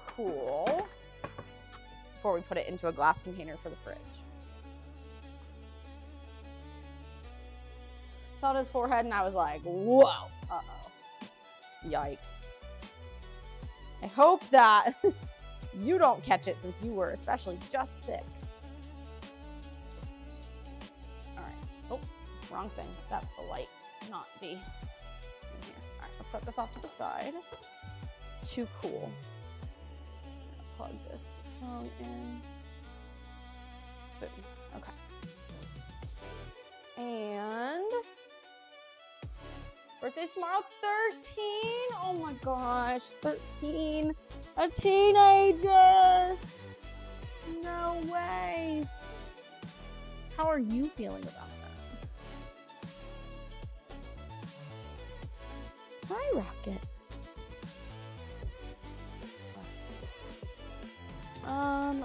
cool before we put it into a glass container for the fridge. Felt his forehead and I was like, whoa, uh-oh, yikes. I hope that you don't catch it since you were especially just sick. All right, oh, wrong thing. That's the light, not the in here. All right, let's set this off to the side to cool. plug this phone in. Boom. Okay. And birthday's tomorrow, 13. Oh my gosh, 13. A teenager. No way. How are you feeling about that? Hi, Rocket. All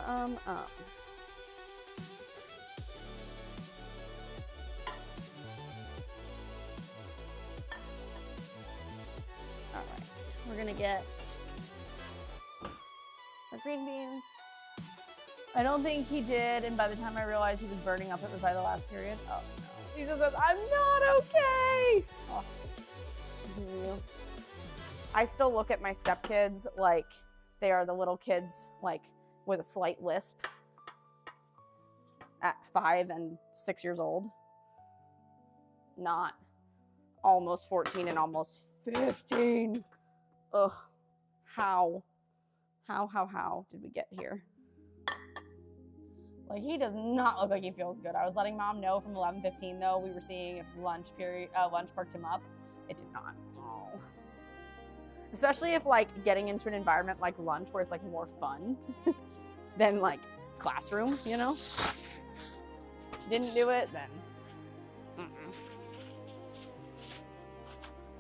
right, we're gonna get our green beans. I don't think he did, and by the time I realized he was burning up, it was by the last period. Oh no. He just says, I'm not okay. Oh. I still look at my stepkids like they are the little kids, like with a slight lisp at 5 and 6 years old. Not almost 14 and almost 15. Ugh. How did we get here? Like, he does not look like he feels good. I was letting Mom know from 11:15 though. We were seeing if lunch perked him up. It did not. Oh. Especially if like getting into an environment like lunch where it's like more fun than like classroom, you know? Didn't do it, then.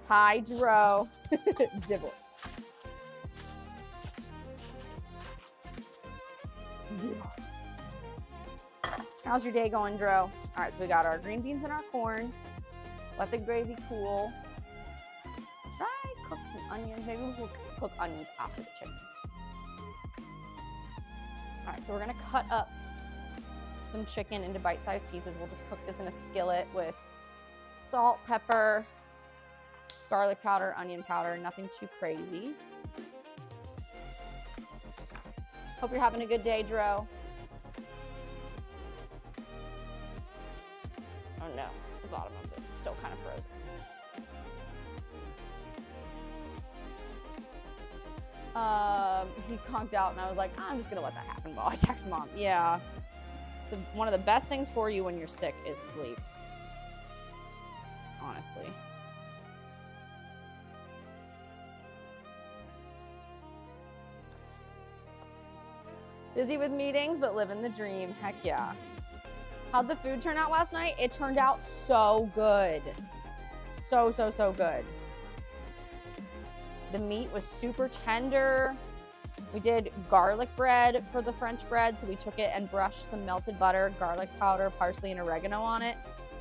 Hydro. Divorce. How's your day going, Dro? All right, so we got our green beans and our corn. Let the gravy cool. Try cook some onions. Maybe we'll cook onions after the chicken. All right, so we're gonna cut up some chicken into bite-sized pieces. We'll just cook this in a skillet with salt, pepper, garlic powder, onion powder, nothing too crazy. Hope you're having a good day, Dro. Oh no, the bottom of this is still kind of frozen. He conked out and I was like, I'm just gonna let that happen while I text Mom. Yeah, it's one of the best things for you when you're sick is sleep. Honestly. Busy with meetings, but living the dream. Heck yeah. How'd the food turn out last night? It turned out so good. So good. The meat was super tender. We did garlic bread for the French bread, so we took it and brushed some melted butter, garlic powder, parsley, and oregano on it.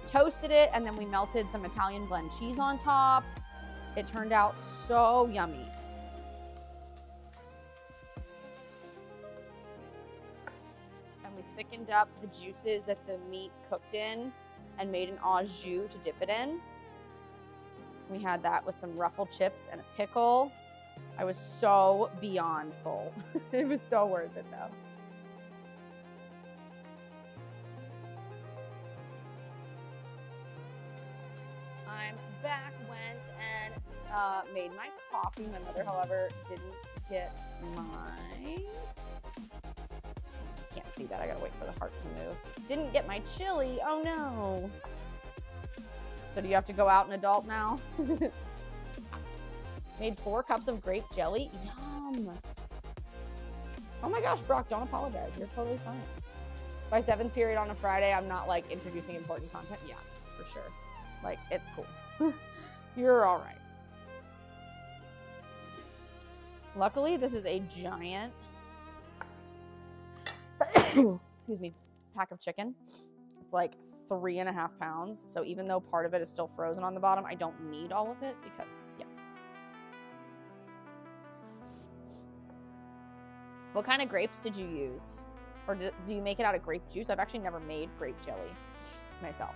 Toasted it, and then we melted some Italian blend cheese on top. It turned out so yummy. Thickened up the juices that the meat cooked in and made an au jus to dip it in. We had that with some ruffled chips and a pickle. I was so beyond full. It was so worth it though. I'm back, went and made my coffee. My mother, however, didn't get mine. Can't see that, I gotta wait for the heart to move. Didn't get my chili, oh no. So do you have to go out an adult now? Made 4 cups of grape jelly, yum. Oh my gosh, Brock, don't apologize, you're totally fine. By 7th period on a Friday, I'm not like introducing important content. Yeah, for sure. Like, it's cool. You're all right. Luckily, this is a giant excuse me, pack of chicken. It's like 3.5 pounds. So even though part of it is still frozen on the bottom, I don't need all of it because, yeah. What kind of grapes did you use? Or do you make it out of grape juice? I've actually never made grape jelly myself.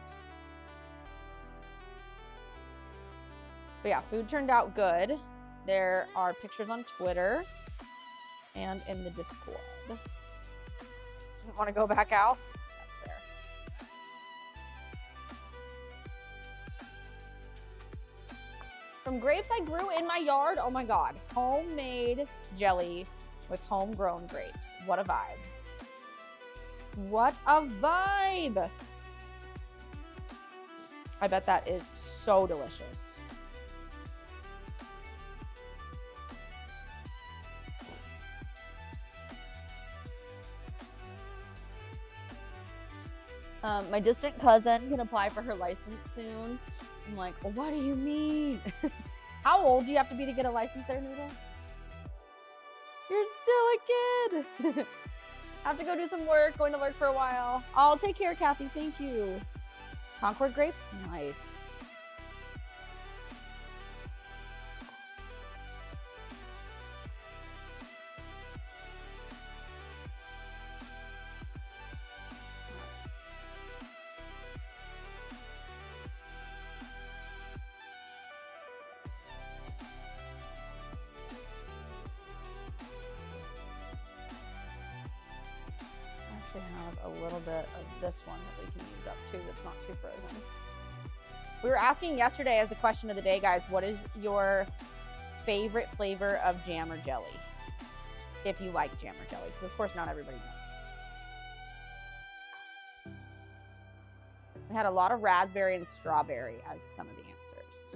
But yeah, food turned out good. There are pictures on Twitter and in the Discord. Want to go back out? That's fair. From grapes I grew in my yard. Oh my God. Homemade jelly with homegrown grapes. What a vibe. What a vibe. I bet that is so delicious. My distant cousin can apply for her license soon. I'm like, well, what do you mean? How old do you have to be to get a license there, Noodle? You're still a kid. I have to go do some work, going to work for a while. I'll take care, Kathy, thank you. Concord grapes, nice. Have a little bit of this one that we can use up too that's not too frozen. We were asking yesterday as the question of the day, guys, what is your favorite flavor of jam or jelly? If you like jam or jelly, because of course not everybody does. We had a lot of raspberry and strawberry as some of the answers.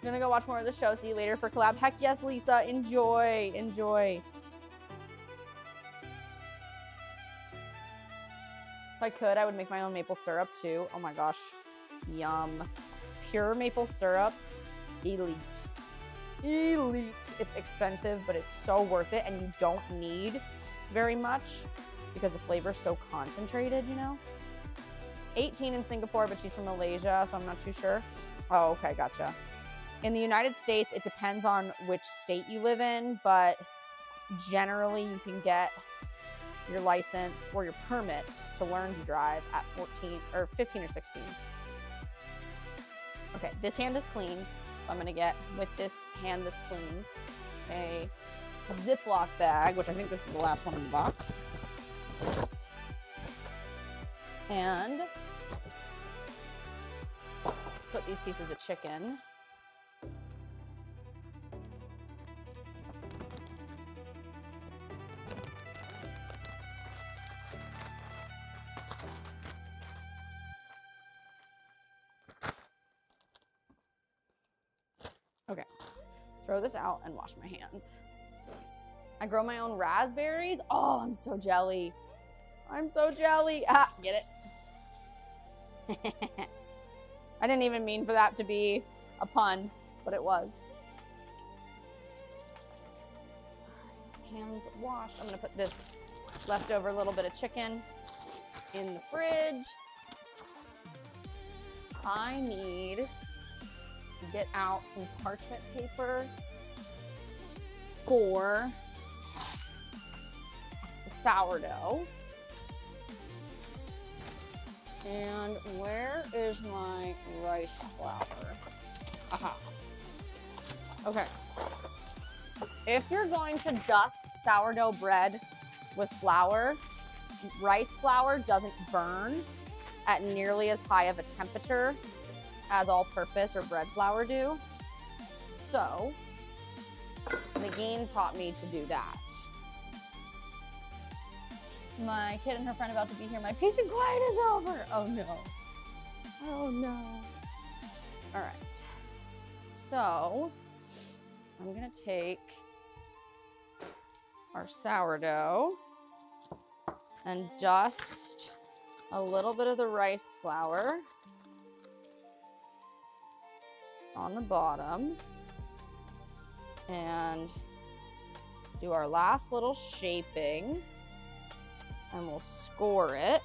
I'm gonna go watch more of the show. See you later for collab. Heck yes, Lisa. Enjoy. Enjoy. If I could, I would make my own maple syrup too. Oh my gosh. Yum. Pure maple syrup. Elite. Elite. It's expensive, but it's so worth it, and you don't need very much because the flavor is so concentrated, you know? 18 in Singapore, but she's from Malaysia, so I'm not too sure. Oh, okay, gotcha. In the United States, it depends on which state you live in, but generally you can get your license or your permit to learn to drive at 14 or 15 or 16. Okay, this hand is clean, so I'm gonna get, with this hand that's clean, a Ziploc bag, which I think this is the last one in the box. Yes. And put these pieces of chicken . Okay, throw this out and wash my hands. I grow my own raspberries. Oh, I'm so jelly. I'm so jelly. Ah, get it? I didn't even mean for that to be a pun, but it was. Hands washed. I'm gonna put this leftover little bit of chicken in the fridge. I need to get out some parchment paper for the sourdough. And where is my rice flour? Aha. Okay. If you're going to dust sourdough bread with flour, rice flour doesn't burn at nearly as high of a temperature as all-purpose or bread flour do. So, Nagin taught me to do that. My kid and her friend about to be here. My peace and quiet is over. Oh no. Oh no. All right. So, I'm gonna take our sourdough and dust a little bit of the rice flour on the bottom and do our last little shaping, and we'll score it.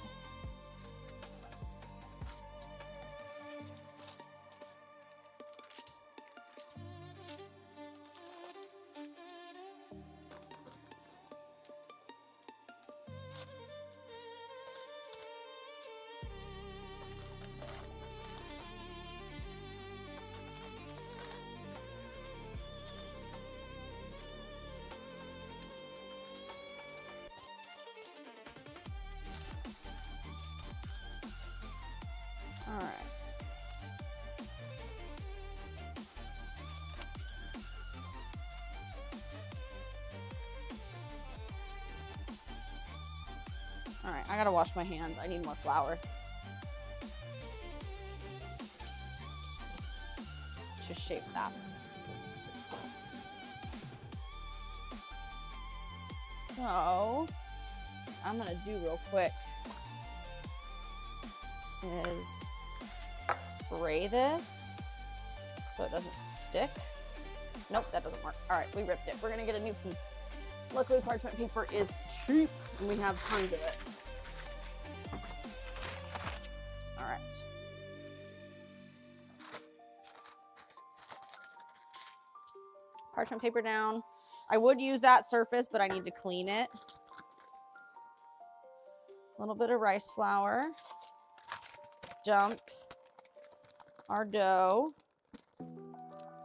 All right, I gotta wash my hands. I need more flour. To shape that. So, I'm gonna do real quick is spray this so it doesn't stick. Nope, that doesn't work. All right, we ripped it. We're gonna get a new piece. Luckily, parchment paper is cheap and we have tons of it. All right. Parchment paper down. I would use that surface, but I need to clean it. A little bit of rice flour. Dump our dough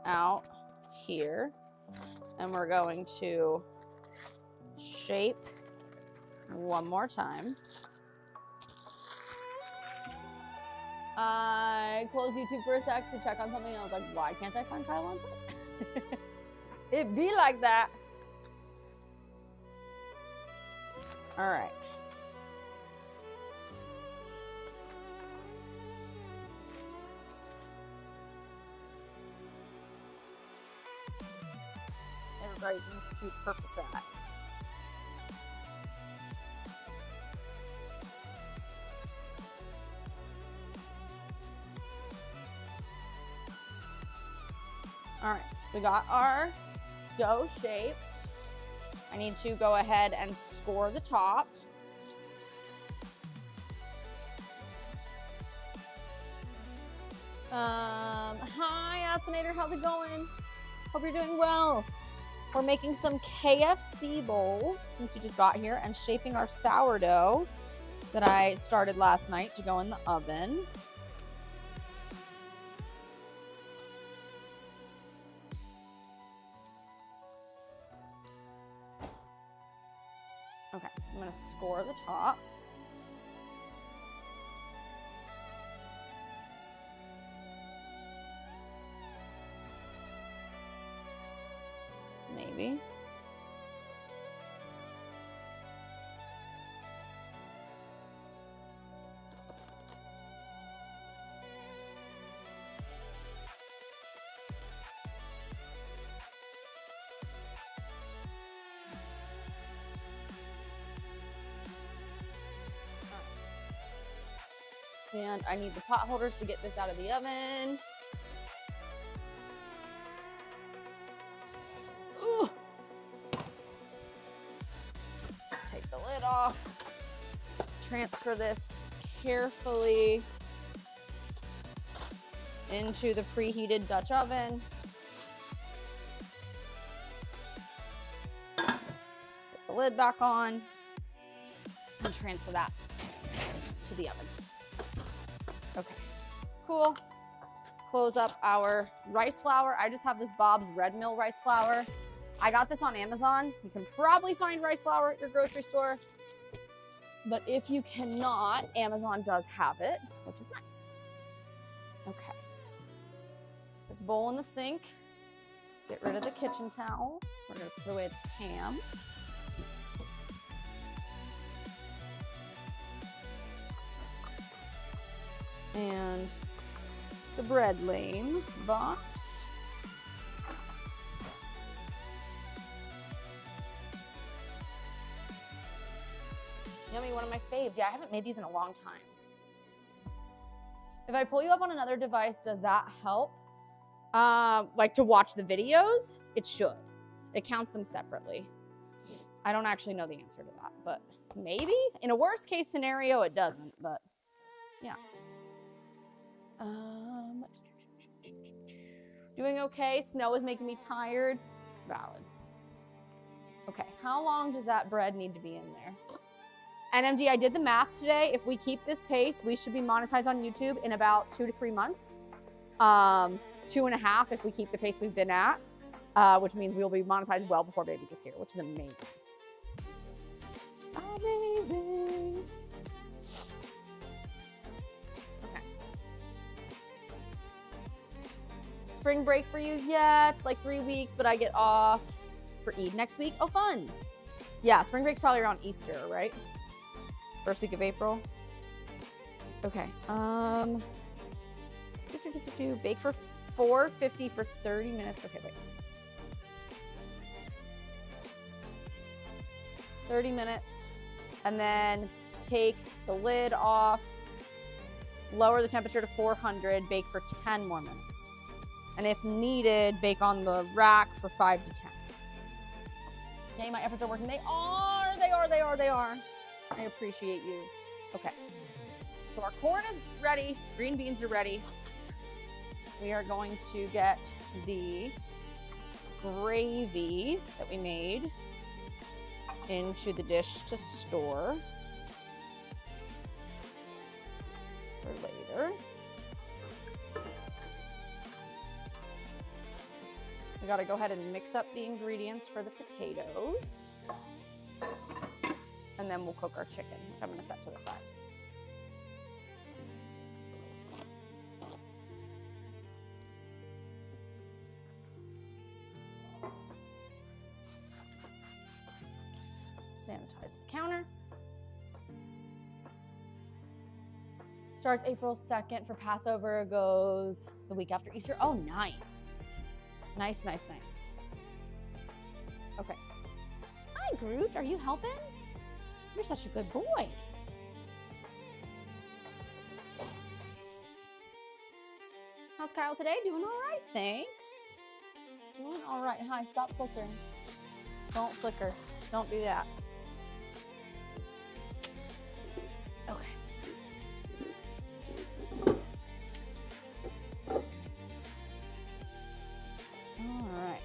out here. And we're going to shape one more time. I closed YouTube for a sec to check on something. I was like, why can't I find Kyle on Twitch? It be like that. All right. Everybody's Institute purpose at. All right, so we got our dough shaped. I need to go ahead and score the top. Hi, Aspinator, how's it going? Hope you're doing well. We're making some KFC bowls since you just got here and shaping our sourdough that I started last night to go in the oven. Okay, I'm gonna score the top. Maybe. And I need the pot holders to get this out of the oven. Ooh. Take the lid off. Transfer this carefully into the preheated Dutch oven. Put the lid back on and transfer that to the oven. Okay, cool. Close up our rice flour. I just have this Bob's Red Mill rice flour. I got this on Amazon. You can probably find rice flour at your grocery store. But if you cannot, Amazon does have it, which is nice. Okay. This bowl in the sink. Get rid of the kitchen towel. We're gonna put away the ham. And the bread lane box. Yummy, one of my faves. Yeah, I haven't made these in a long time. If I pull you up on another device, does that help? Like to watch the videos? It should. It counts them separately. I don't actually know the answer to that, but maybe? In a worst case scenario, it doesn't, but yeah. Doing okay. Snow is making me tired. Valid. Okay, how long does that bread need to be in there? NMD, I did the math today. If we keep this pace, we should be monetized on YouTube in about 2 to 3 months. 2.5 if we keep the pace we've been at, which means we'll be monetized well before baby gets here, which is amazing. Amazing. Spring break for you yet? Like 3 weeks, but I get off for Eid next week. Oh, fun. Yeah, spring break's probably around Easter, right? First week of April. Okay. Bake for 450 for 30 minutes. Okay, wait. 30 minutes. And then take the lid off. Lower the temperature to 400. Bake for 10 more minutes. And if needed, bake on the rack for 5 to 10. Yay, my efforts are working. They are. I appreciate you. Okay. So our corn is ready. Green beans are ready. We are going to get the gravy that we made into the dish to store for later. We gotta go ahead and mix up the ingredients for the potatoes. And then we'll cook our chicken, which I'm gonna set to the side. Sanitize the counter. Starts April 2nd for Passover, goes the week after Easter. Oh, nice. Nice. Okay. Hi, Groot. Are you helping? You're such a good boy. How's Kyle today? Doing all right, thanks. Doing all right. Hi, stop flickering. Don't flicker. Don't do that. Okay. All right.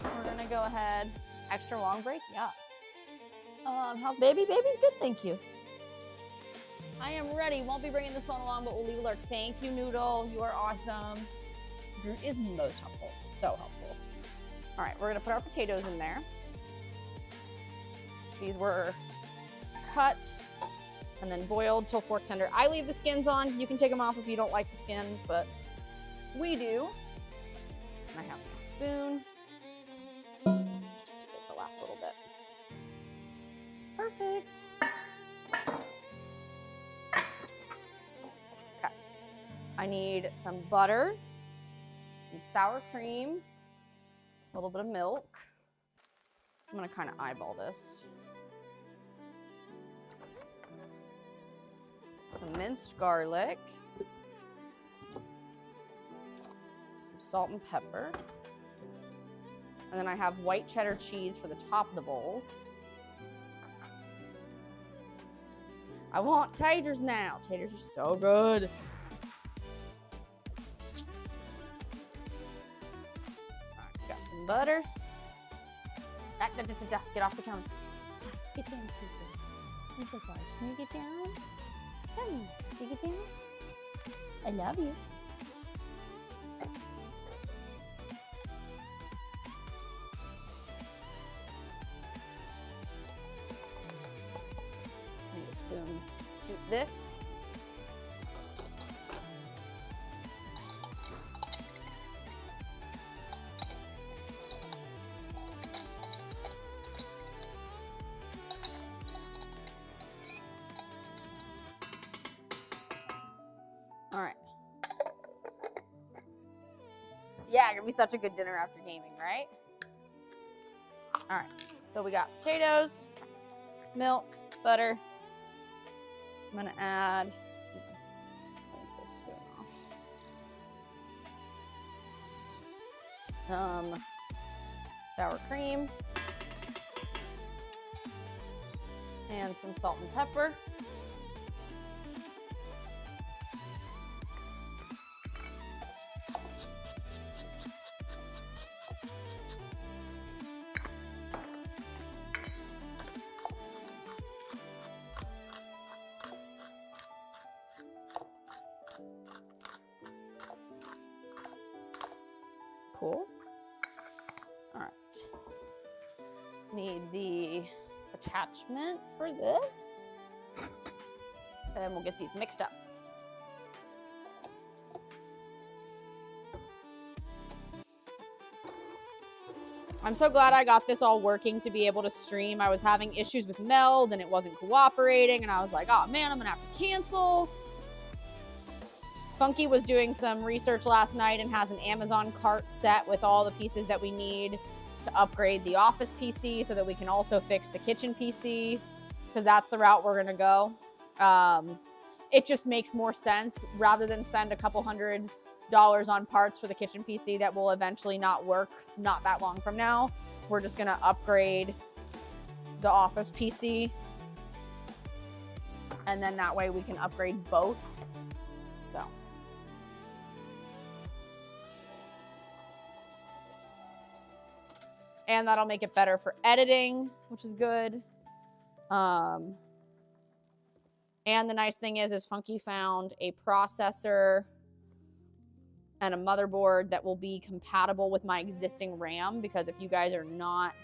We're gonna go ahead. Extra long break? Yeah. How's baby? Baby's good, thank you. I am ready. Won't be bringing this phone along, but we'll leave a lurk. Thank you, Noodle. You are awesome. Groot is most helpful. So helpful. All right, we're gonna put our potatoes in there. These were cut and then boiled till fork tender. I leave the skins on. You can take them off if you don't like the skins, but we do. And I have my spoon to get the last little bit. Perfect. Okay. I need some butter, some sour cream, a little bit of milk. I'm gonna kind of eyeball this. Some minced garlic, some salt and pepper, and then I have white cheddar cheese for the top of the bowls. I want taters now. Taters are so good. All right, got some butter. Get off the counter. Get down, sweetie. I'm so sorry. Can you get down? Can you get down? I love you. I need a spoon. Scoop this. All right. Yeah, gonna be such a good dinner after gaming, right? All right, so we got potatoes, milk, butter. I'm gonna add, where's this spoon off? Some sour cream and some salt and pepper. Cool. All right. Need the attachment for this. And we'll get these mixed up. I'm so glad I got this all working to be able to stream. I was having issues with Meld and it wasn't cooperating, and I was like, oh man, I'm gonna have to cancel. Funky was doing some research last night and has an Amazon cart set with all the pieces that we need to upgrade the office PC so that we can also fix the kitchen PC, because that's the route we're gonna go. It just makes more sense rather than spend a couple $100 on parts for the kitchen PC that will eventually not work not that long from now. We're just gonna upgrade the office PC, and then that way we can upgrade both. So and that'll make it better for editing, which is good. And the nice thing is Funky found a processor and a motherboard that will be compatible with my existing RAM, because if you guys are not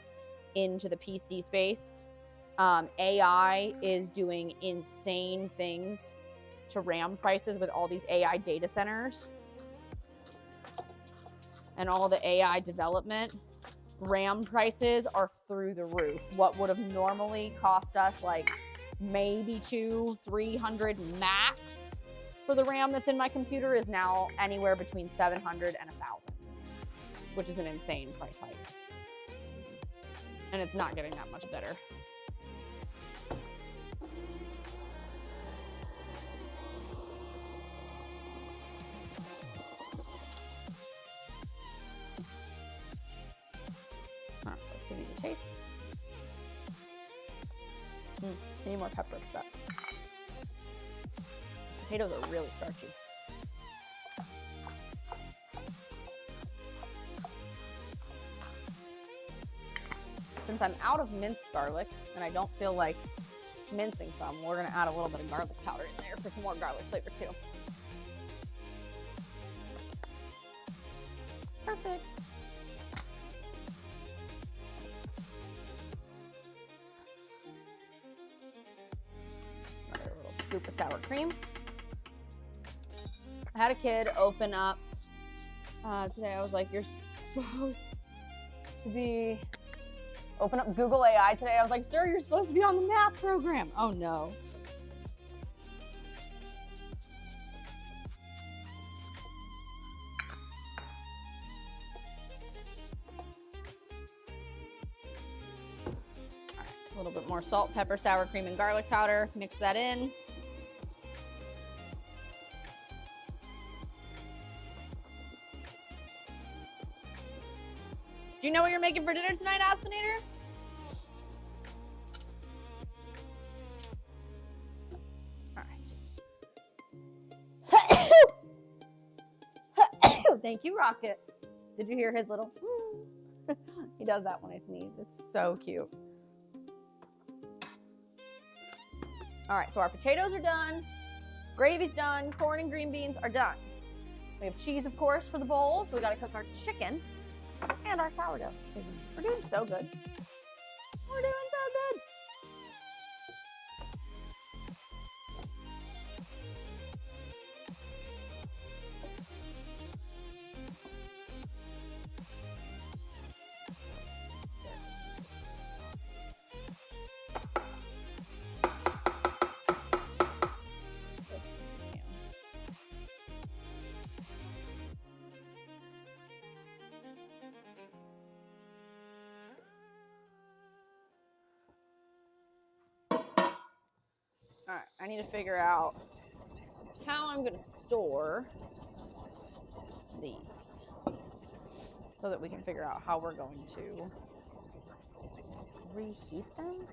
into the PC space, AI is doing insane things to RAM prices with all these AI data centers and all the AI development. RAM prices are through the roof. What would have normally cost us like maybe $200-300 max for the RAM that's in my computer is now anywhere between $700 and $1,000, which is an insane price hike. And it's not getting that much better. All right, let's give these a taste. I need more pepper for that. Potatoes are really starchy. Since I'm out of minced garlic and I don't feel like mincing some, we're gonna add a little bit of garlic powder in there for some more garlic flavor too. Perfect. Another little scoop of sour cream. I had a kid open up today. I was like, you're supposed to open up Google AI today. I was like, sir, you're supposed to be on the math program. Oh no. All right, a little bit more salt, pepper, sour cream, and garlic powder. Mix that in. Do you know what you're making for dinner tonight, Aspinator? All right. Thank you, Rocket. Did you hear his little? He does that when I sneeze. It's so cute. All right, so our potatoes are done. Gravy's done. Corn and green beans are done. We have cheese, of course, for the bowl, so we gotta cook our chicken. And our sourdough. We're doing so good. We're doing so good. All right, I need to figure out how I'm going to store these so that we can figure out how we're going to reheat them.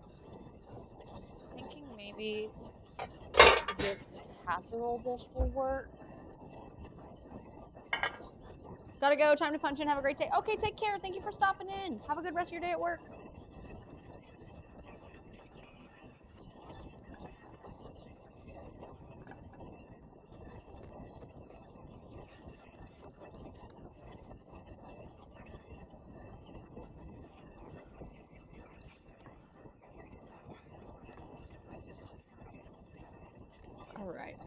Thinking maybe this casserole dish will work. Gotta go, time to punch in, have a great day. Okay, take care, thank you for stopping in. Have a good rest of your day at work. All right.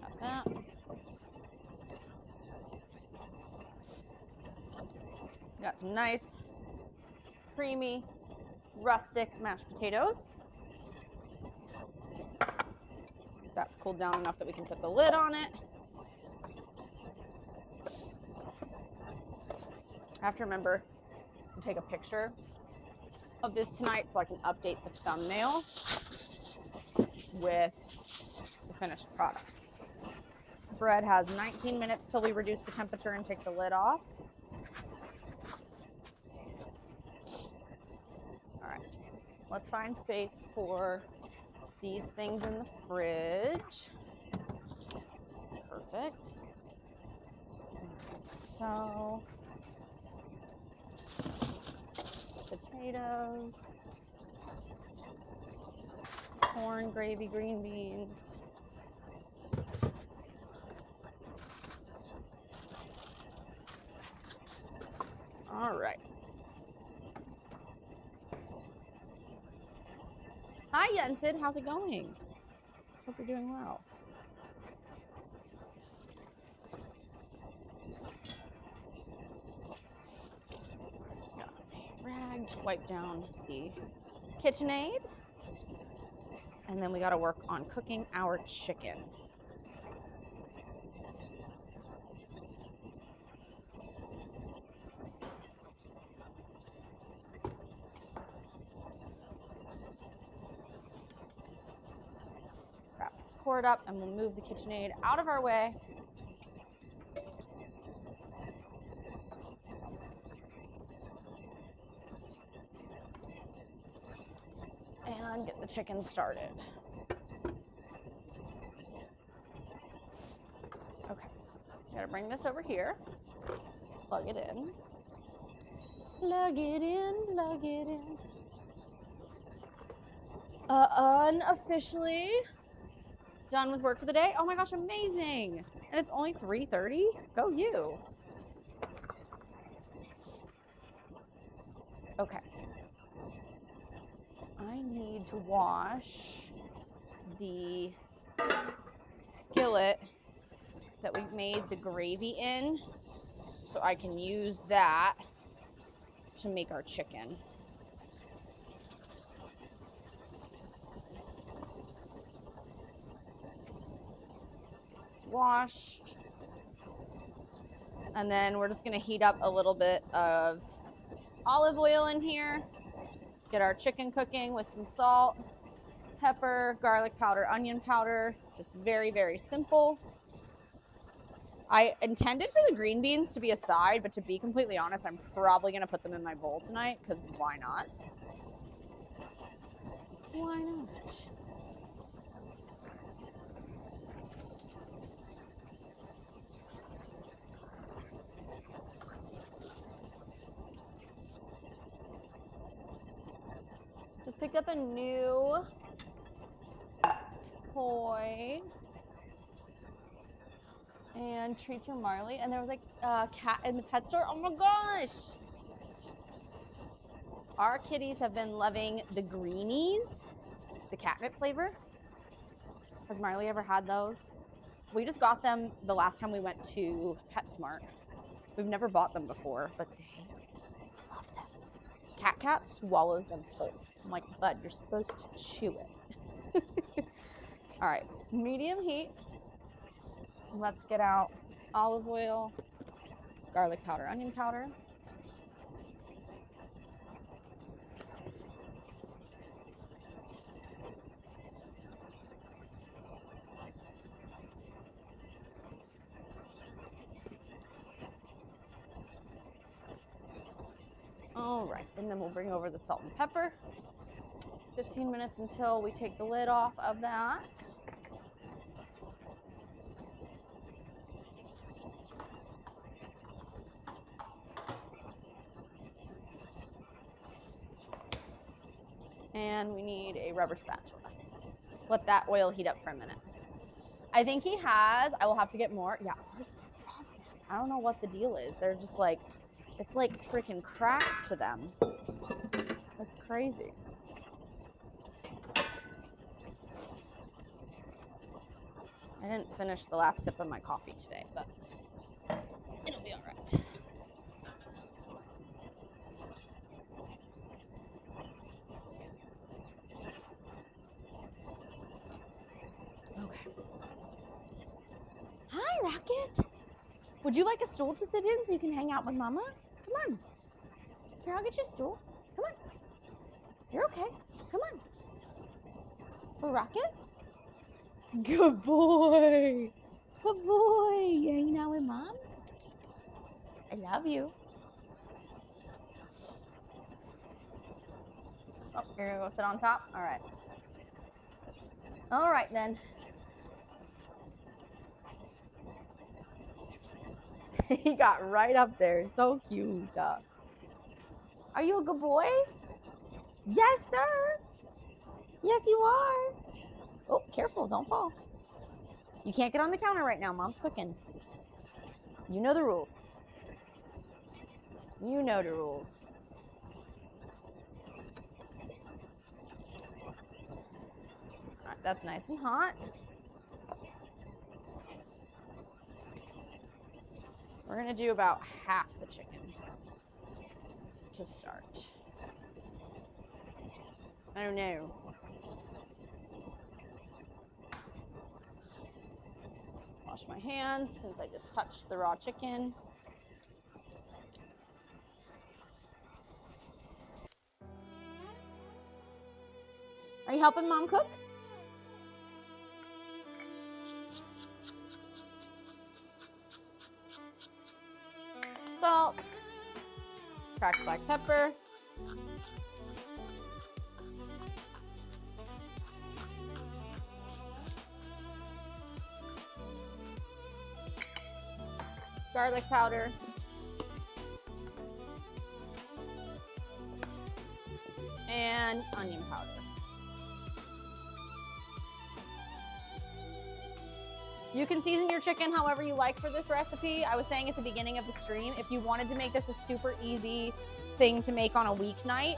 Got that. got some nice, creamy, rustic mashed potatoes. That's cooled down enough that we can put the lid on it. I have to remember to take a picture of this tonight so I can update the thumbnail with the finished product. Bread has 19 minutes till we reduce the temperature and take the lid off. All right, let's find space for these things in the fridge. Perfect. So, potatoes, corn, gravy, green beans. All right. Hi, Jensen. How's it going? Hope you're doing well. Got a rag to wipe down the KitchenAid. And then we got to work on cooking our chicken. Pour it up and we'll move the KitchenAid out of our way. And get the chicken started. Okay, gotta bring this over here. Plug it in. Plug it in, plug it in. Unofficially done with work for the day. Oh my gosh, amazing. And it's only 3:30. Go you. Okay. I need to wash the skillet that we made the gravy in so I can use that to make our chicken. Washed, and then we're just going to heat up a little bit of olive oil in here, get our chicken cooking with some salt, pepper, garlic powder, onion powder. Just very, very simple. I intended for the green beans to be a side, but to be completely honest, I'm probably going to put them in my bowl tonight because why not? Why not? Just picked up a new toy and treats for Marley, and there was like a cat in the pet store. Oh my gosh! Our kitties have been loving the greenies, the catnip flavor. Has Marley ever had those? We just got them the last time we went to PetSmart. We've never bought them before, but they love them. Cat swallows them whole. I'm like, bud, you're supposed to chew it. All right, medium heat. Let's get out olive oil, garlic powder, onion powder. All right, and then we'll bring over the salt and pepper. 15 minutes until we take the lid off of that. And we need a rubber spatula. Let that oil heat up for a minute. I think he has, I will have to get more. Yeah, I don't know what the deal is. They're just like, it's like freaking crack to them. That's crazy. I didn't finish the last sip of my coffee today, but it'll be all right. Would you like a stool to sit in so you can hang out with Mama? Come on. Here, I'll get you a stool. Come on. You're okay. Come on. For Rocket? Good boy. Good boy. You hanging out with Mom? I love you. Oh, you're gonna go sit on top? All right. All right then. He got right up there. So cute. Are you a good boy? Yes, sir. Yes, you are. Oh, careful. Don't fall. You can't get on the counter right now. Mom's cooking. You know the rules. You know the rules. All right, that's nice and hot. We're gonna do about half the chicken to start. I don't know. Wash my hands since I just touched the raw chicken. Are you helping Mom cook? Salt, cracked black pepper, garlic powder, and onion powder. You can season your chicken however you like for this recipe. I was saying at the beginning of the stream, if you wanted to make this a super easy thing to make on a weeknight,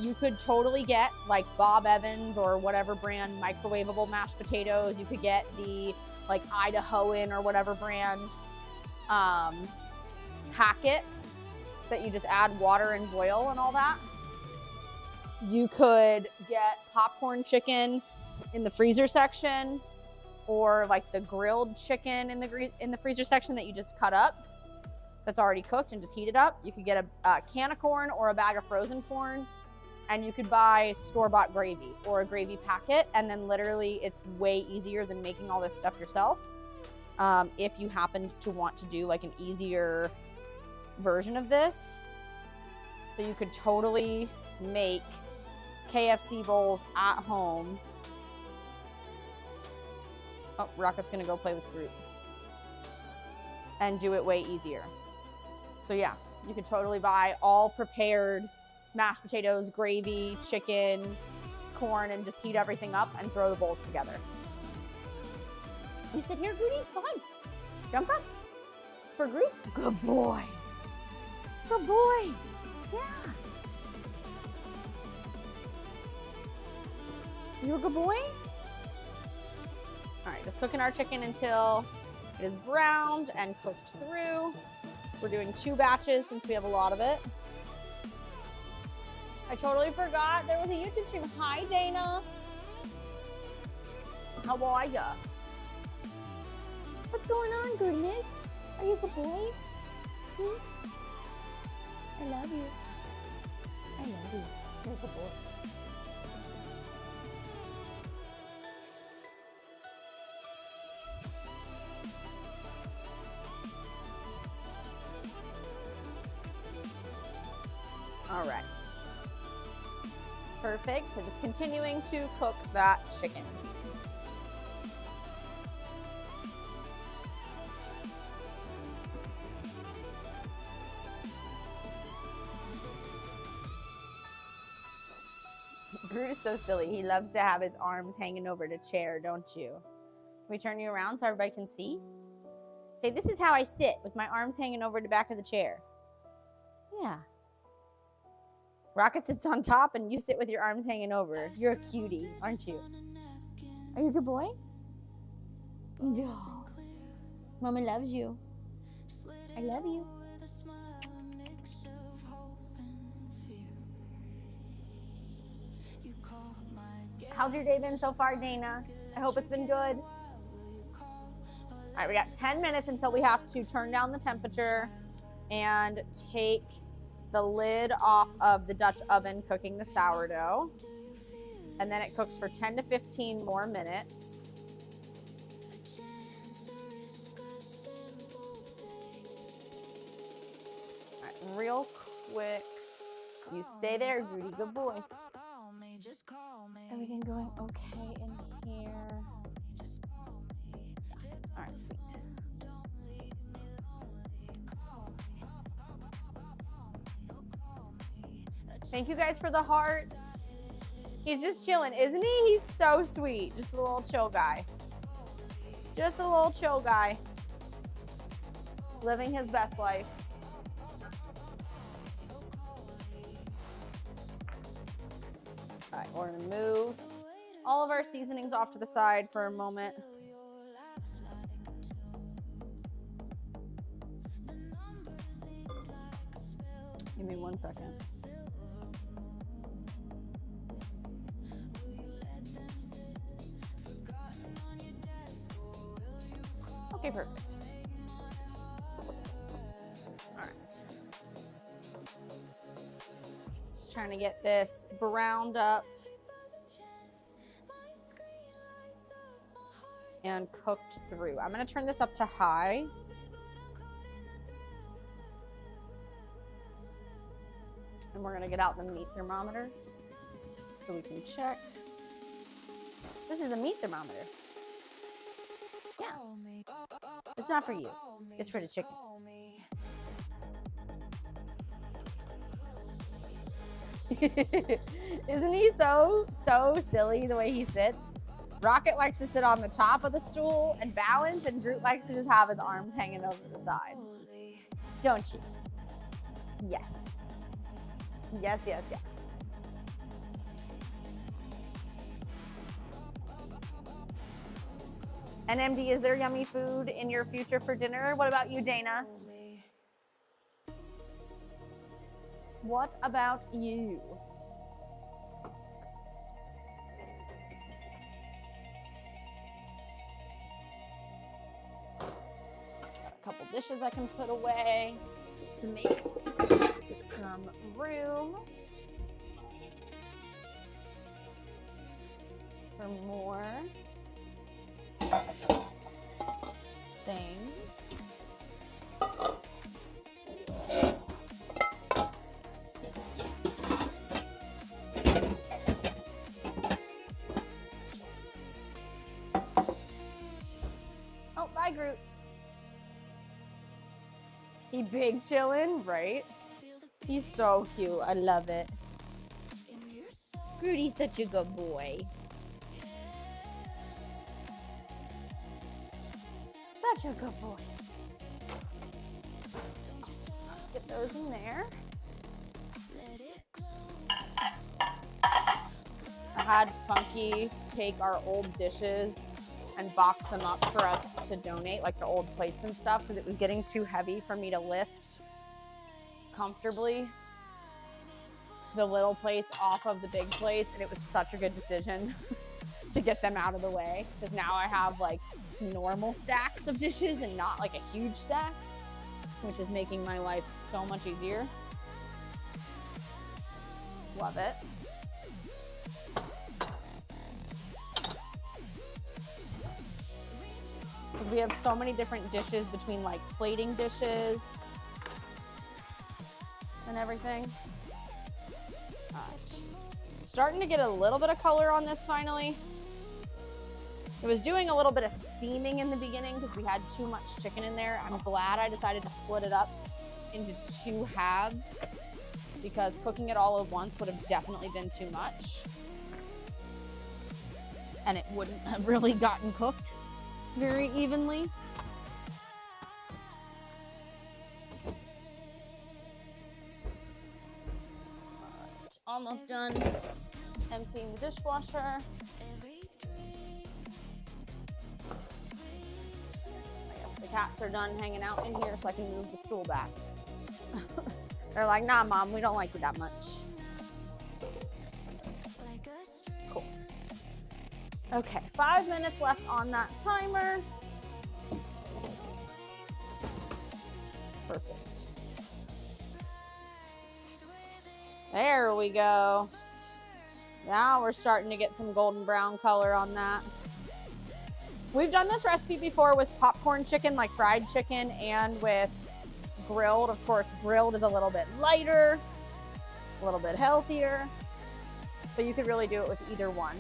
you could totally get like Bob Evans or whatever brand microwavable mashed potatoes. You could get the like Idahoan or whatever brand packets that you just add water and boil and all that. You could get popcorn chicken in the freezer section, or like the grilled chicken in the freezer section that you just cut up that's already cooked and just heat it up. You could get a can of corn or a bag of frozen corn, and you could buy store-bought gravy or a gravy packet, and then literally it's way easier than making all this stuff yourself. If you happened to want to do like an easier version of this, so you could totally make KFC bowls at home. Oh, Rocket's gonna go play with Groot. And do it way easier. So yeah, you could totally buy all prepared mashed potatoes, gravy, chicken, corn, and just heat everything up and throw the bowls together. You sit here, Grooty. Go on. Jump up. For Groot. Good boy. Good boy. Yeah. You a good boy? All right, just cooking our chicken until it is browned and cooked through. We're doing 2 batches since we have a lot of it. I totally forgot there was a YouTube stream. Hi, Dana. How are ya? What's going on, goodness? Are you a good boy? I love you. I love you. You're a good boy. All right. Perfect. So just continuing to cook that chicken. Groot is so silly. He loves to have his arms hanging over the chair, don't you? Can we turn you around so everybody can see? Say, this is how I sit with my arms hanging over the back of the chair. Yeah. Rocket sits on top and you sit with your arms hanging over. You're a cutie, aren't you? Are you a good boy? No. Mama loves you. I love you. How's your day been so far, Dana? I hope it's been good. All right, we got 10 minutes until we have to turn down the temperature and take the lid off of the Dutch oven cooking the sourdough. And then it cooks for 10 to 15 more minutes. All right, real quick. You stay there, Rudy, good boy. Everything going okay in here? All right, sweet. Thank you guys for the hearts. He's just chilling, isn't he? He's so sweet. Just a little chill guy. Just a little chill guy. Living his best life. All right, we're gonna move all of our seasonings off to the side for a moment. Give me 1 second. Okay, perfect. All right. Just trying to get this browned up and cooked through. I'm gonna turn this up to high. And we're gonna get out the meat thermometer so we can check. This is a meat thermometer. Yeah. It's not for you. It's for the chicken. Isn't he so silly the way he sits? Rocket likes to sit on the top of the stool and balance, and Groot likes to just have his arms hanging over the side. Don't you? Yes. Yes, yes, yes. NMD, is there yummy food in your future for dinner? What about you, Dana? What about you? Got a couple dishes I can put away to make some room for more things. Oh, bye, Groot. He big chillin', right? He's so cute. I love it. Grooty's such a good boy. Such a good boy. Get those in there. I had Funky take our old dishes and box them up for us to donate, like the old plates and stuff, because it was getting too heavy for me to lift comfortably the little plates off of the big plates, and it was such a good decision to get them out of the way, because now I have like normal stacks of dishes and not like a huge stack, which is making my life so much easier. Love it. Because we have so many different dishes between like plating dishes and everything. All right. Starting to get a little bit of color on this finally. It was doing a little bit of steaming in the beginning because we had too much chicken in there. I'm glad I decided to split it up into 2 halves because cooking it all at once would have definitely been too much. And it wouldn't have really gotten cooked very evenly. Right, almost done emptying the dishwasher. I guess the cats are done hanging out in here so I can move the stool back. They're like, nah, Mom, we don't like you that much. Cool. Okay, 5 minutes left on that timer. Perfect. There we go. Now we're starting to get some golden brown color on that. We've done this recipe before with popcorn chicken, like fried chicken, and with grilled. Of course, grilled is a little bit lighter, a little bit healthier, but you could really do it with either one.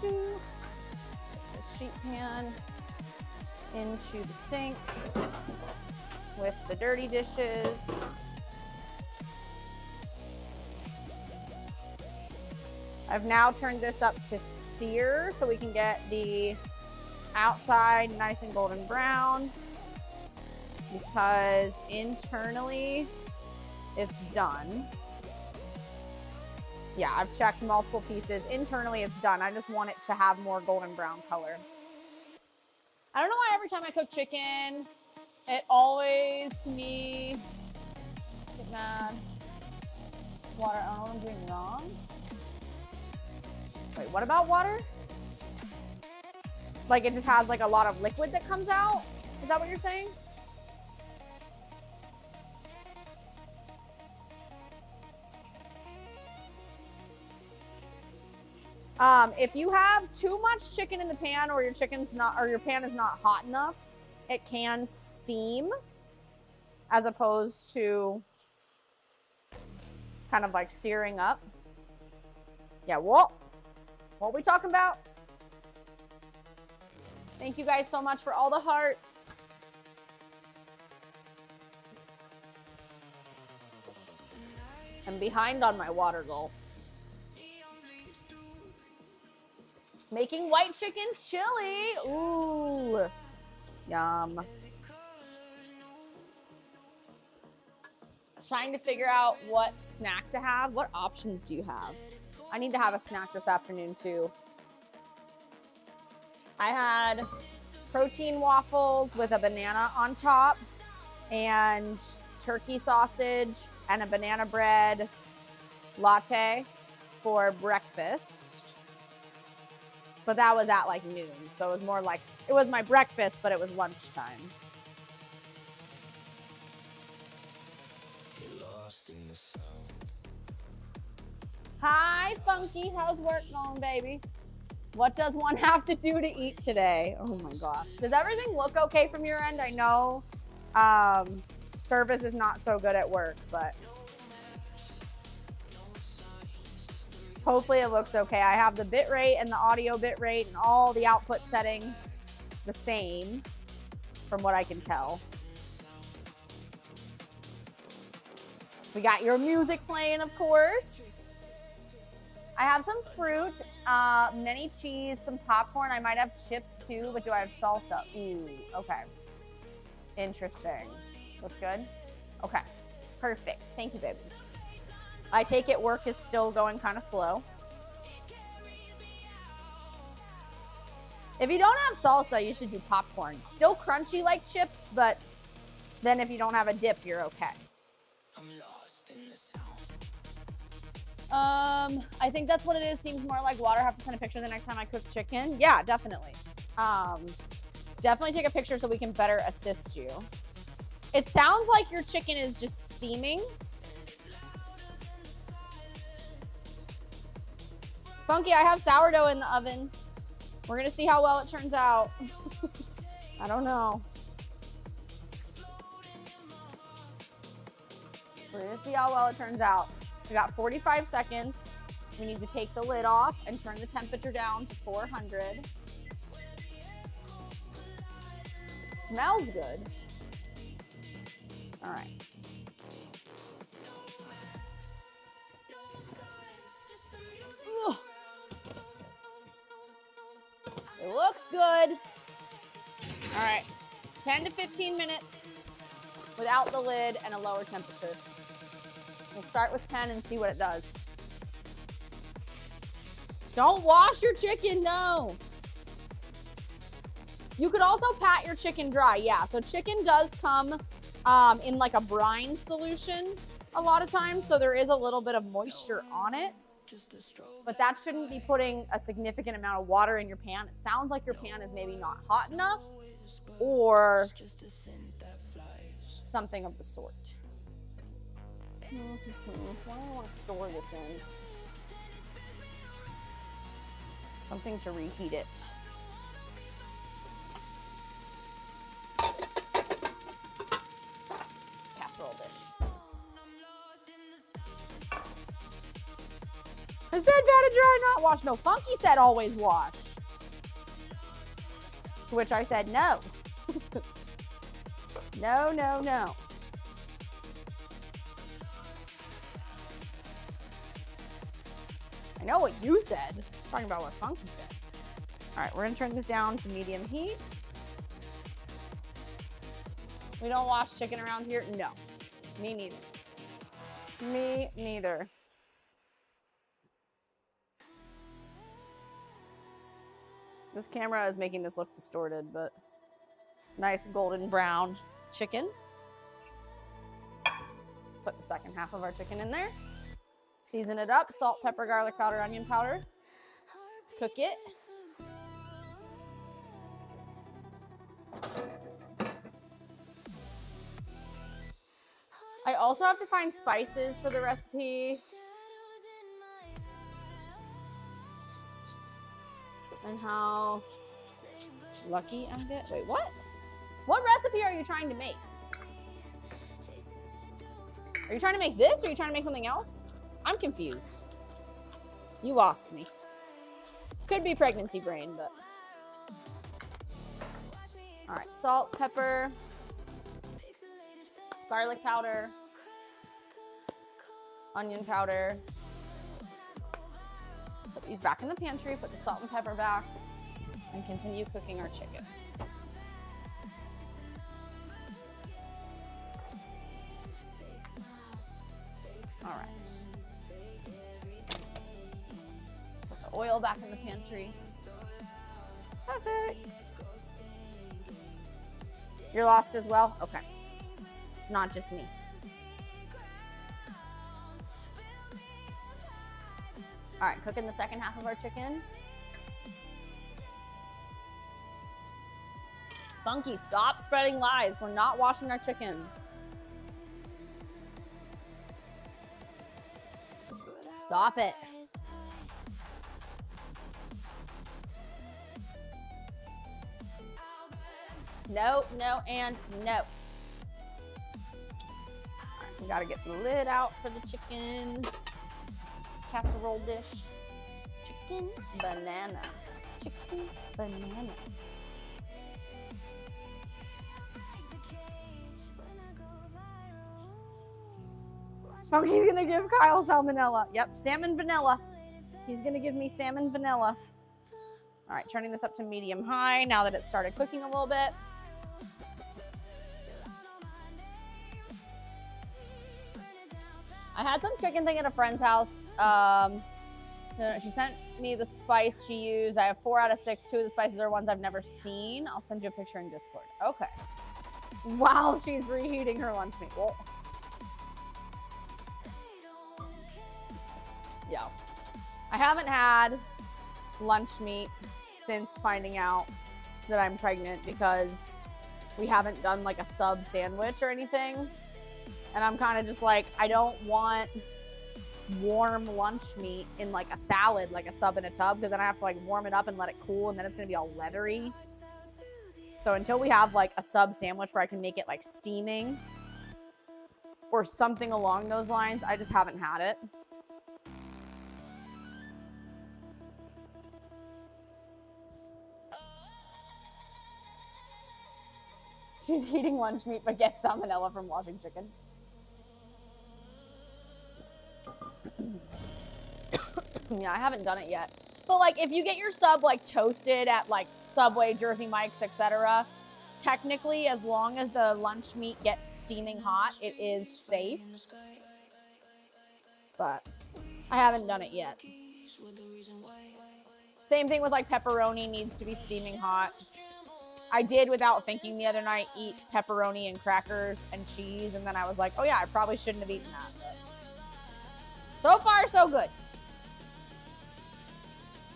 The sheet pan into the sink with the dirty dishes. I've now turned this up to sear so we can get the outside nice and golden brown, because internally it's done. Yeah, I've checked multiple pieces. Internally it's done. I just want it to have more golden brown color. I don't know why every time I cook chicken, it always, to me, get mad. Water, I don't know what I'm doing wrong. Wait, what about water? Like it just has like a lot of liquid that comes out? Is that what you're saying? If you have too much chicken in the pan, or your chicken's not, or your pan is not hot enough, it can steam as opposed to kind of like searing up. Yeah, what are we talking about? Thank you guys so much for all the hearts. I'm behind on my water goal. Making white chicken chili. Ooh, yum. Trying to figure out what snack to have. What options do you have? I need to have a snack this afternoon too. I had protein waffles with a banana on top and turkey sausage and a banana bread latte for breakfast. But that was at like noon, so it was more like, it was my breakfast, but it was lunchtime. Hi, Funky. How's work going, baby? What does one have to do to eat today? Oh my gosh. Does everything look okay from your end? I know service is not so good at work, but hopefully it looks okay. I have the bit rate and the audio bit rate and all the output settings the same from what I can tell. We got your music playing, of course. I have some fruit, mini cheese, some popcorn. I might have chips too, but do I have salsa? Ooh, okay. Interesting. Looks good? Okay, perfect. Thank you, baby. I take it work is still going kind of slow. If you don't have salsa, you should do popcorn. Still crunchy like chips, but then if you don't have a dip, you're okay. I think that's what it is. Seems more like water. I have to send a picture the next time I cook chicken. Yeah, definitely. Definitely take a picture so we can better assist you. It sounds like your chicken is just steaming. Funky, I have sourdough in the oven. We're gonna see how well it turns out. I don't know. We're gonna see how well it turns out. We got 45 seconds. We need to take the lid off and turn the temperature down to 400. It smells good. All right. Ugh. It looks good. All right, 10 to 15 minutes without the lid and a lower temperature. We'll start with 10 and see what it does. Don't wash your chicken, no. You could also pat your chicken dry, yeah. So chicken does come in like a brine solution a lot of times, so there is a little bit of moisture on it. but that shouldn't be putting a significant amount of water in your pan. It sounds like your pan is maybe not hot enough or something of the sort. What do I want to store this in? Something to reheat it. Casserole dish. I said patted dry, not wash. No, Funky said always wash. To which I said no. No, no, no. I know what you said. I'm talking about what Funky said. All right, we're gonna turn this down to medium heat. We don't wash chicken around here? No, me neither. Me neither. This camera is making this look distorted, but nice golden brown chicken. Let's put the second half of our chicken in there. Season it up, salt, pepper, garlic powder, onion powder. Cook it. I also have to find spices for the recipe. And how lucky I get. Wait, what? What recipe are you trying to make? Are you trying to make this or are you trying to make something else? I'm confused. You lost me. Could be pregnancy brain, but. All right, salt, pepper, garlic powder, onion powder. Put these back in the pantry, put the salt and pepper back, and continue cooking our chicken. All right. Put the oil back in the pantry. Perfect. You're lost as well? Okay. It's not just me. All right, cooking the second half of our chicken. Funky, stop spreading lies. We're not washing our chicken. Stop it. No, no, and no. All right, we gotta get the lid out for the chicken. Casserole dish. Chicken banana. Chicken banana. Funky's gonna give Kyle salmonella. Yep, salmon vanilla. He's gonna give me salmon vanilla. All right, turning this up to medium high now that it started cooking a little bit. I had some chicken thing at a friend's house. She sent me the spice she used. I have 4 out of 6. 2 of the spices are ones I've never seen. I'll send you a picture in Discord. Okay. While she's reheating her lunch meat. Well, yeah. I haven't had lunch meat since finding out that I'm pregnant because we haven't done like a sub sandwich or anything. And I'm kind of just like, I don't want warm lunch meat in like a salad, like a sub in a tub, because then I have to like warm it up and let it cool, and then it's gonna be all leathery. So until we have like a sub sandwich where I can make it like steaming or something along those lines, I just haven't had it. She's eating lunch meat but gets salmonella from washing chicken. Yeah, I haven't done it yet. But like if you get your sub like toasted at like Subway, Jersey Mike's, etc., technically as long as the lunch meat gets steaming hot, it is safe. But I haven't done it yet. Same thing with like pepperoni, needs to be steaming hot. I did, without thinking the other night, eat pepperoni and crackers and cheese, and then I was like, oh yeah, I probably shouldn't have eaten that. But so far, so good.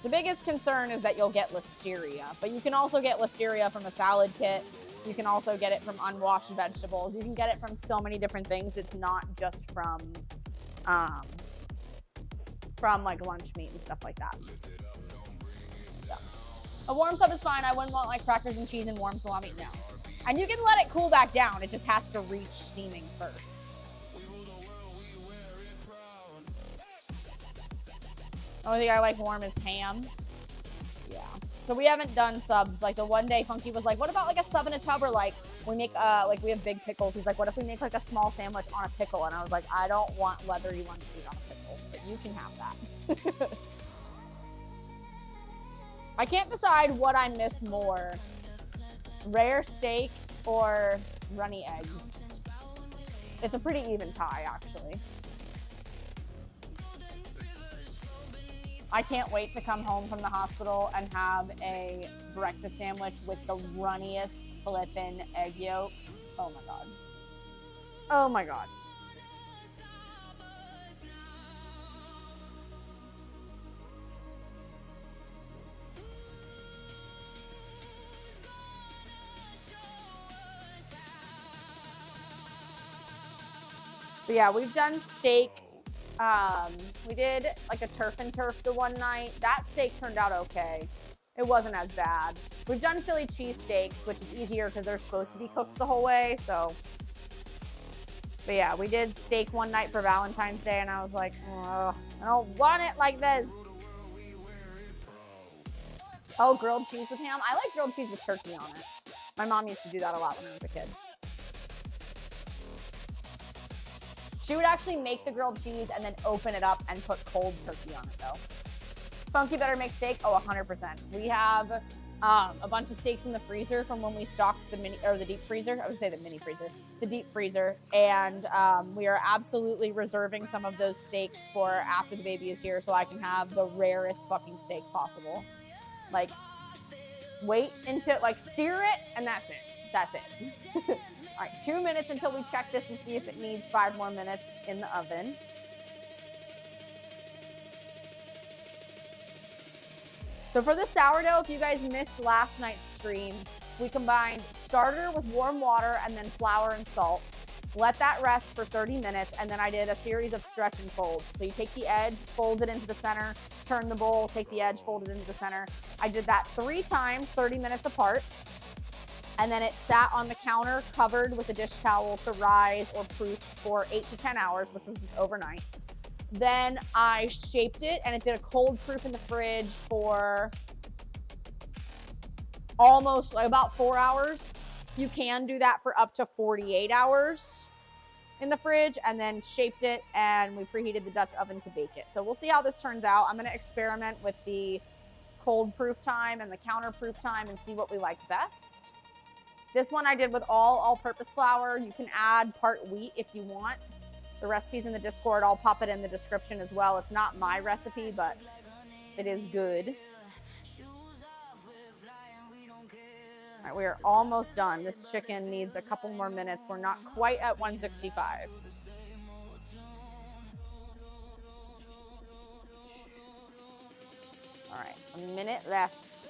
The biggest concern is that you'll get listeria, but you can also get listeria from a salad kit. You can also get it from unwashed vegetables. You can get it from so many different things. It's not just from like lunch meat and stuff like that. So, a warm sub is fine. I wouldn't want like crackers and cheese and warm salami. No. And you can let it cool back down. It just has to reach steaming first. The only thing I like warm is ham. Yeah. So we haven't done subs. Like the one day Funky was like, what about like a sub in a tub? Or like we make, like we have big pickles. He's like, what if we make like a small sandwich on a pickle? And I was like, I don't want leathery lunch meat on a pickle, but you can have that. I can't decide what I miss more, rare steak or runny eggs. It's a pretty even tie, actually. I can't wait to come home from the hospital and have a breakfast sandwich with the runniest flippin' egg yolk. Oh my God. Oh my God. But yeah, we've done steak. We did like a turf and turf the one night. That steak turned out okay. It wasn't as bad. We've done Philly cheesesteaks, which is easier because they're supposed to be cooked the whole way. So, but yeah, we did steak one night for Valentine's Day, and I was like, I don't want it like this. Oh, grilled cheese with ham. I like grilled cheese with turkey on it. My mom used to do that a lot when I was a kid. She would actually make the grilled cheese and then open it up and put cold turkey on it though. Funky better make steak? Oh, 100%. We have a bunch of steaks in the freezer from when we stocked the deep freezer. I would say the mini freezer, the deep freezer. And we are absolutely reserving some of those steaks for after the baby is here so I can have the rarest fucking steak possible. Like, wait until, like, sear it and that's it. That's it. All right, 2 minutes until we check this and see if it needs 5 more minutes in the oven. So for the sourdough, if you guys missed last night's stream, we combined starter with warm water and then flour and salt. Let that rest for 30 minutes, and then I did a series of stretch and folds. So you take the edge, fold it into the center, turn the bowl, take the edge, fold it into the center. I did that 3 times, 30 minutes apart. And then it sat on the counter covered with a dish towel to rise or proof for 8 to 10 hours, which was just overnight. Then I shaped it and it did a cold proof in the fridge for almost like about 4 hours. You can do that for up to 48 hours in the fridge, and then shaped it and we preheated the Dutch oven to bake it. So we'll see how this turns out. I'm gonna experiment with the cold proof time and the counter proof time and see what we like best. This one I did with all-purpose flour. You can add part wheat if you want. The recipe's in the Discord. I'll pop it in the description as well. It's not my recipe, but it is good. All right, we are almost done. This chicken needs a couple more minutes. We're not quite at 165. All right, a minute left.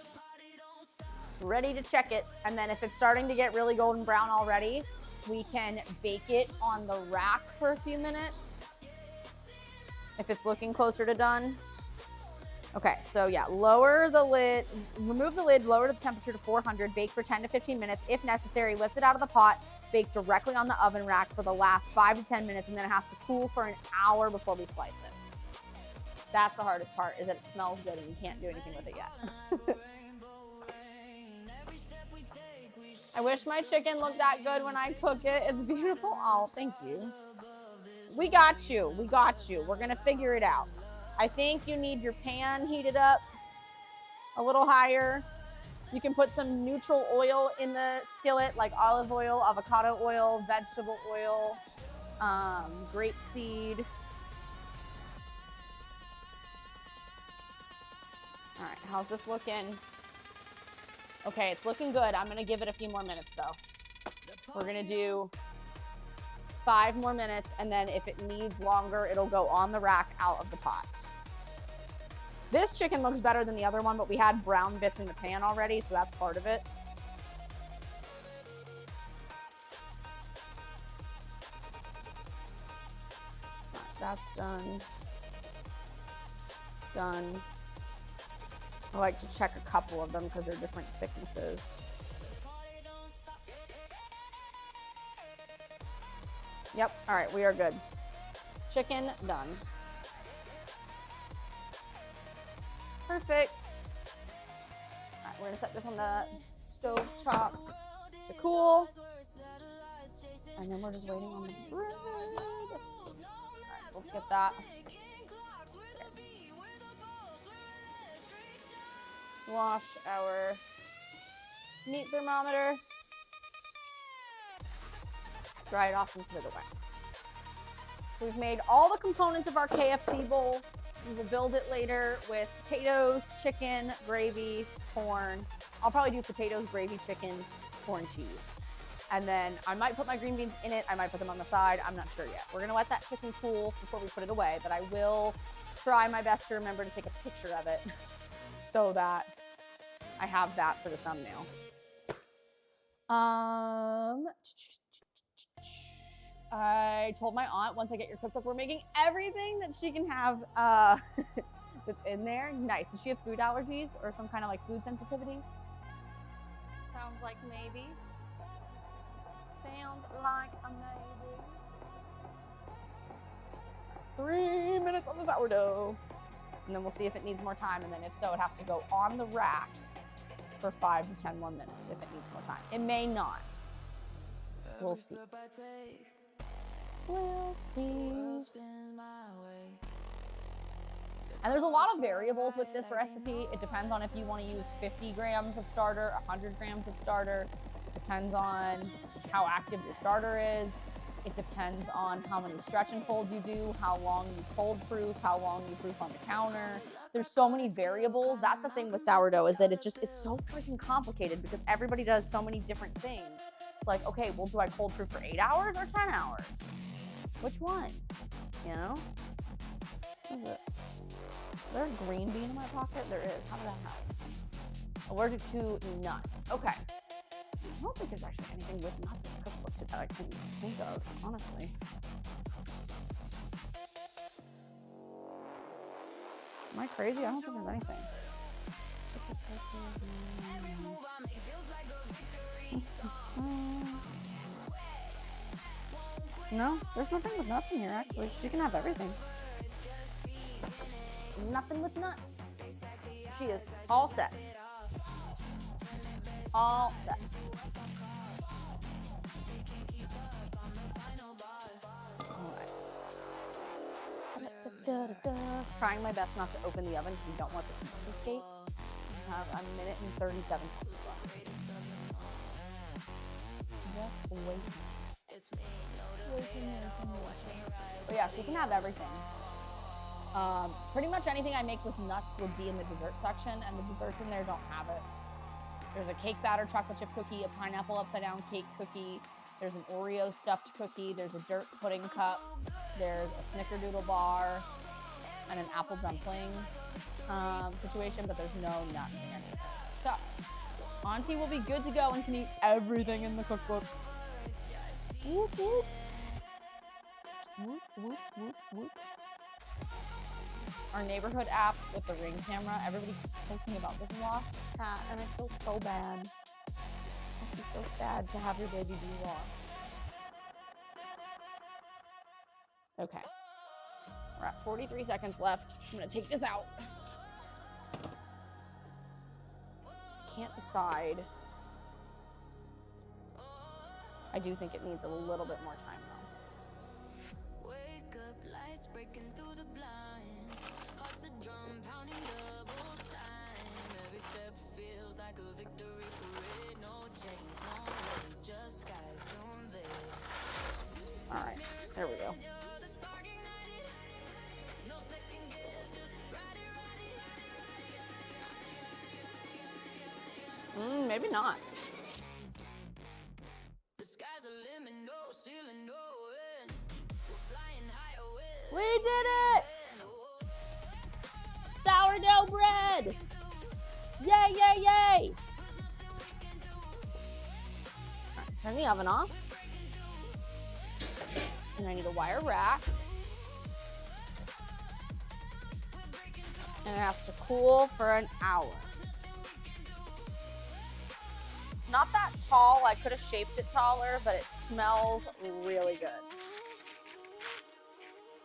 Ready to check it, and then if it's starting to get really golden brown already, we can bake it on the rack for a few minutes if it's looking closer to done. Okay, so yeah, lower the lid, remove the lid, lower the temperature to 400, bake for 10 to 15 minutes. If necessary, lift it out of the pot, bake directly on the oven rack for the last 5 to 10 minutes, and then it has to cool for an hour before we slice it. That's the hardest part, is that it smells good and you can't do anything with it yet. I wish my chicken looked that good when I cook it. It's beautiful. Oh, thank you. We got you. We got you. We're going to figure it out. I think you need your pan heated up a little higher. You can put some neutral oil in the skillet, like olive oil, avocado oil, vegetable oil, grapeseed. All right, how's this looking? Okay, it's looking good. I'm gonna give it a few more minutes though. We're gonna do 5 more minutes, and then if it needs longer, it'll go on the rack out of the pot. This chicken looks better than the other one, but we had brown bits in the pan already, so that's part of it. That's done. Done. I like to check a couple of them because they're different thicknesses. Yep, all right, we are good. Chicken done. Perfect. All right, we're gonna set this on the stove top to cool. And then we're just waiting on the bread. All right, let's get that. Wash our meat thermometer. Dry it off and put it away. So we've made all the components of our KFC bowl. We will build it later with potatoes, chicken, gravy, corn. I'll probably do potatoes, gravy, chicken, corn, cheese. And then I might put my green beans in it. I might put them on the side. I'm not sure yet. We're gonna let that chicken cool before we put it away, but I will try my best to remember to take a picture of it so that I have that for the thumbnail. I told my aunt once I get your cookbook, we're making everything that she can have that's in there. Nice. Does she have food allergies or some kind of like food sensitivity? Sounds like maybe. Sounds like a maybe. 3 minutes on the sourdough. And then we'll see if it needs more time. And then if so, it has to go on the rack for 5 to 10 more minutes if it needs more time. It may not. We'll see. We'll see. And there's a lot of variables with this recipe. It depends on if you want to use 50 grams of starter, 100 grams of starter. It depends on how active your starter is. It depends on how many stretch and folds you do, how long you cold proof, how long you proof on the counter. There's so many variables. That's the thing with sourdough, is that it's so freaking complicated because everybody does so many different things. It's like, okay, well, do I cold proof for 8 hours or 10 hours? Which one? You know? What is this? Is there a green bean in my pocket? There is. How did that happen? Allergic to nuts. Okay. I don't think there's actually anything with nuts in the cookbook that I can think of, honestly. Am I crazy? I don't think there's anything. No, there's nothing with nuts in here, actually. She can have everything. Nothing with nuts. She is all set. All set. Trying my best not to open the oven because we don't want the heat to escape. We have 1 minute and 37 seconds left. Just waiting. But yeah, so you can have everything. Pretty much anything I make with nuts would be in the dessert section, and the desserts in there don't have it. There's a cake batter chocolate chip cookie, a pineapple upside down cake cookie. There's an Oreo stuffed cookie. There's a dirt pudding cup. There's a snickerdoodle bar and an apple dumpling situation, but there's no nuts in any of it. So, Auntie will be good to go and can eat everything in the cookbook. Whoop, whoop. Whoop, whoop, whoop, whoop. Our neighborhood app with the Ring camera, everybody keeps posting about this lost cat, and I feel so bad. It must be so sad to have your baby be lost. Okay. We're at 43 seconds left. I'm gonna take this out. Can't decide. I do think it needs a little bit more time though. Wake up, lights breaking through the blinds. Hearts a drum pounding double time. Every step feels like a victory parade. No chains, no worry, just skies don't fade. All right, there we go. Maybe not. We did it! Sourdough bread. Yay, yay, yay. All right, turn the oven off. And I need a wire rack. And it has to cool for an hour. Not that tall, I could have shaped it taller, but it smells really good.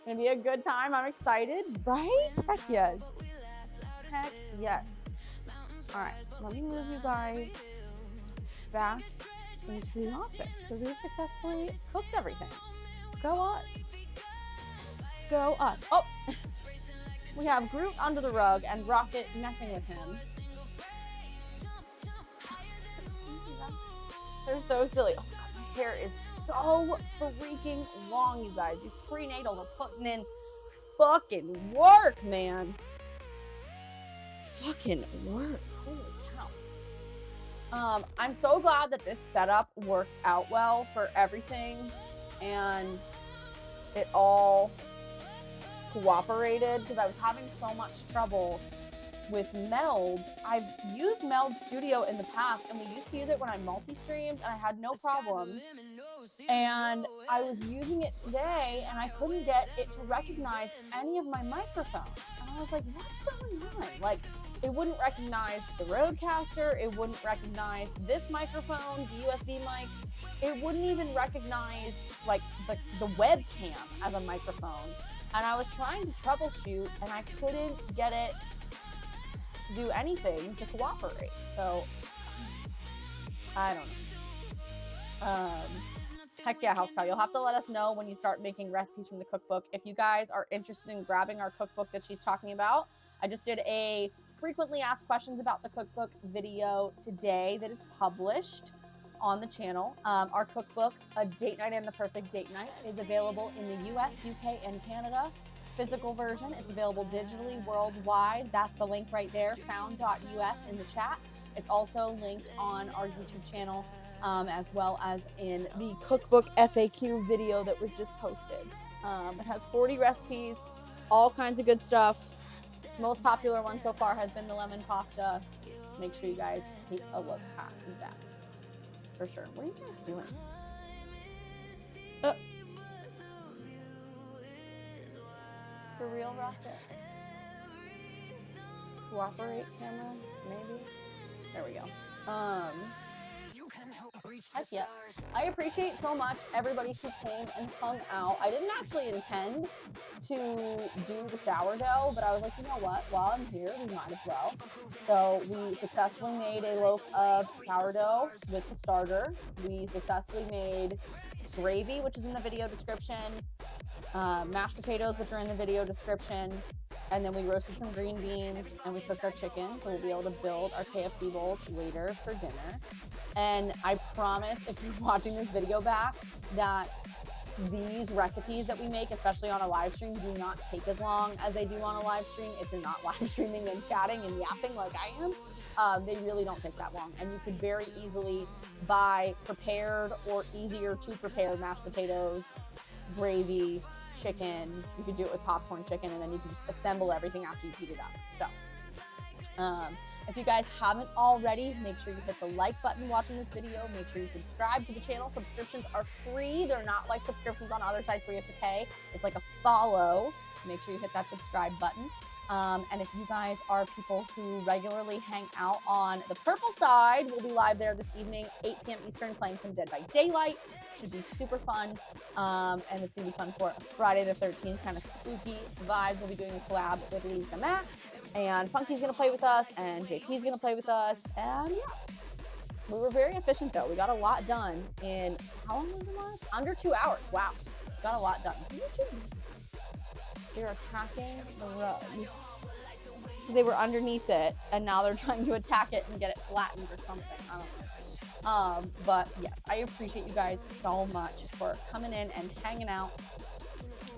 Gonna be a good time, I'm excited, right? Heck yes. Heck yes. All right, let me move you guys back into the office because we've successfully cooked everything. Go us. Go us. Oh, we have Groot under the rug and Rocket messing with him. They're so silly. Oh God, my hair is so freaking long, you guys. These prenatals are putting in fucking work, man. Fucking work. Holy cow. I'm so glad that this setup worked out well for everything and it all cooperated because I was having so much trouble with Meld. I've used Meld Studio in the past and we used to use it when I multi-streamed and I had no problems. And I was using it today and I couldn't get it to recognize any of my microphones. And I was like, what's going on? Like, it wouldn't recognize the Rodecaster. It wouldn't recognize this microphone, the USB mic. It wouldn't even recognize like the webcam as a microphone. And I was trying to troubleshoot and I couldn't get it to do anything to cooperate. So, I don't know. Heck yeah, House Cow. You'll have to let us know when you start making recipes from the cookbook. If you guys are interested in grabbing our cookbook that she's talking about, I just did a frequently asked questions about the cookbook video today that is published on the channel. Our cookbook, A Date Night and the Perfect Date Night, is available in the US, UK, and Canada. Physical version, it's available digitally worldwide. That's the link right there, found.us in the chat. It's also linked on our YouTube channel, as well as in the cookbook FAQ video that was just posted. It has 40 recipes, all kinds of good stuff. Most popular one so far has been the lemon pasta. Make sure you guys take a look at that for sure. What are you guys doing? For real, Rocket? Cooperate camera, maybe? There we go. Heck yeah. I appreciate so much everybody who came and hung out. I didn't actually intend to do the sourdough, but I was like, you know what? While I'm here, we might as well. So we successfully made a loaf of sourdough with the starter. We successfully made gravy, which is in the video description. Mashed potatoes, which are in the video description. And then we roasted some green beans and we cooked our chicken. So we'll be able to build our KFC bowls later for dinner. And I promise, if you're watching this video back, that these recipes that we make, especially on a live stream, do not take as long as they do on a live stream if you're not live streaming and chatting and yapping like I am. They really don't take that long. And you could very easily buy prepared or easier to prepare mashed potatoes, gravy, chicken. You could do it with popcorn chicken, and then you can just assemble everything after you heat it up. So if you guys haven't already, make sure you hit the like button watching this video. Make sure you subscribe to the channel. Subscriptions are free. They're not like subscriptions on other sites where you have to pay. It's like a follow. Make sure you hit that subscribe button. And if you guys are people who regularly hang out on the purple side, we'll be live there this evening, 8 p.m. Eastern, playing some Dead by Daylight. Should be super fun. And it's going to be fun for Friday the 13th, kind of spooky vibes. We'll be doing a collab with Lisa Mack. And Funky's going to play with us, and JP's going to play with us. And yeah, we were very efficient though. We got a lot done in, how long was it last? Under 2 hours. Wow. Got a lot done. They're attacking the rug. They were underneath it, and now they're trying to attack it and get it flattened or something. I don't know. But yes, I appreciate you guys so much for coming in and hanging out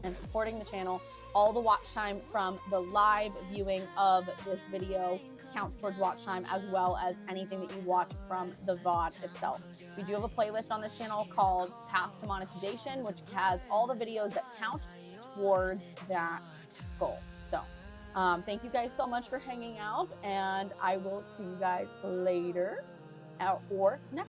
and supporting the channel. All the watch time from the live viewing of this video counts towards watch time, as well as anything that you watch from the VOD itself. We do have a playlist on this channel called Path to Monetization, which has all the videos that count towards that goal. So Thank you guys so much for hanging out, and I will see you guys later or next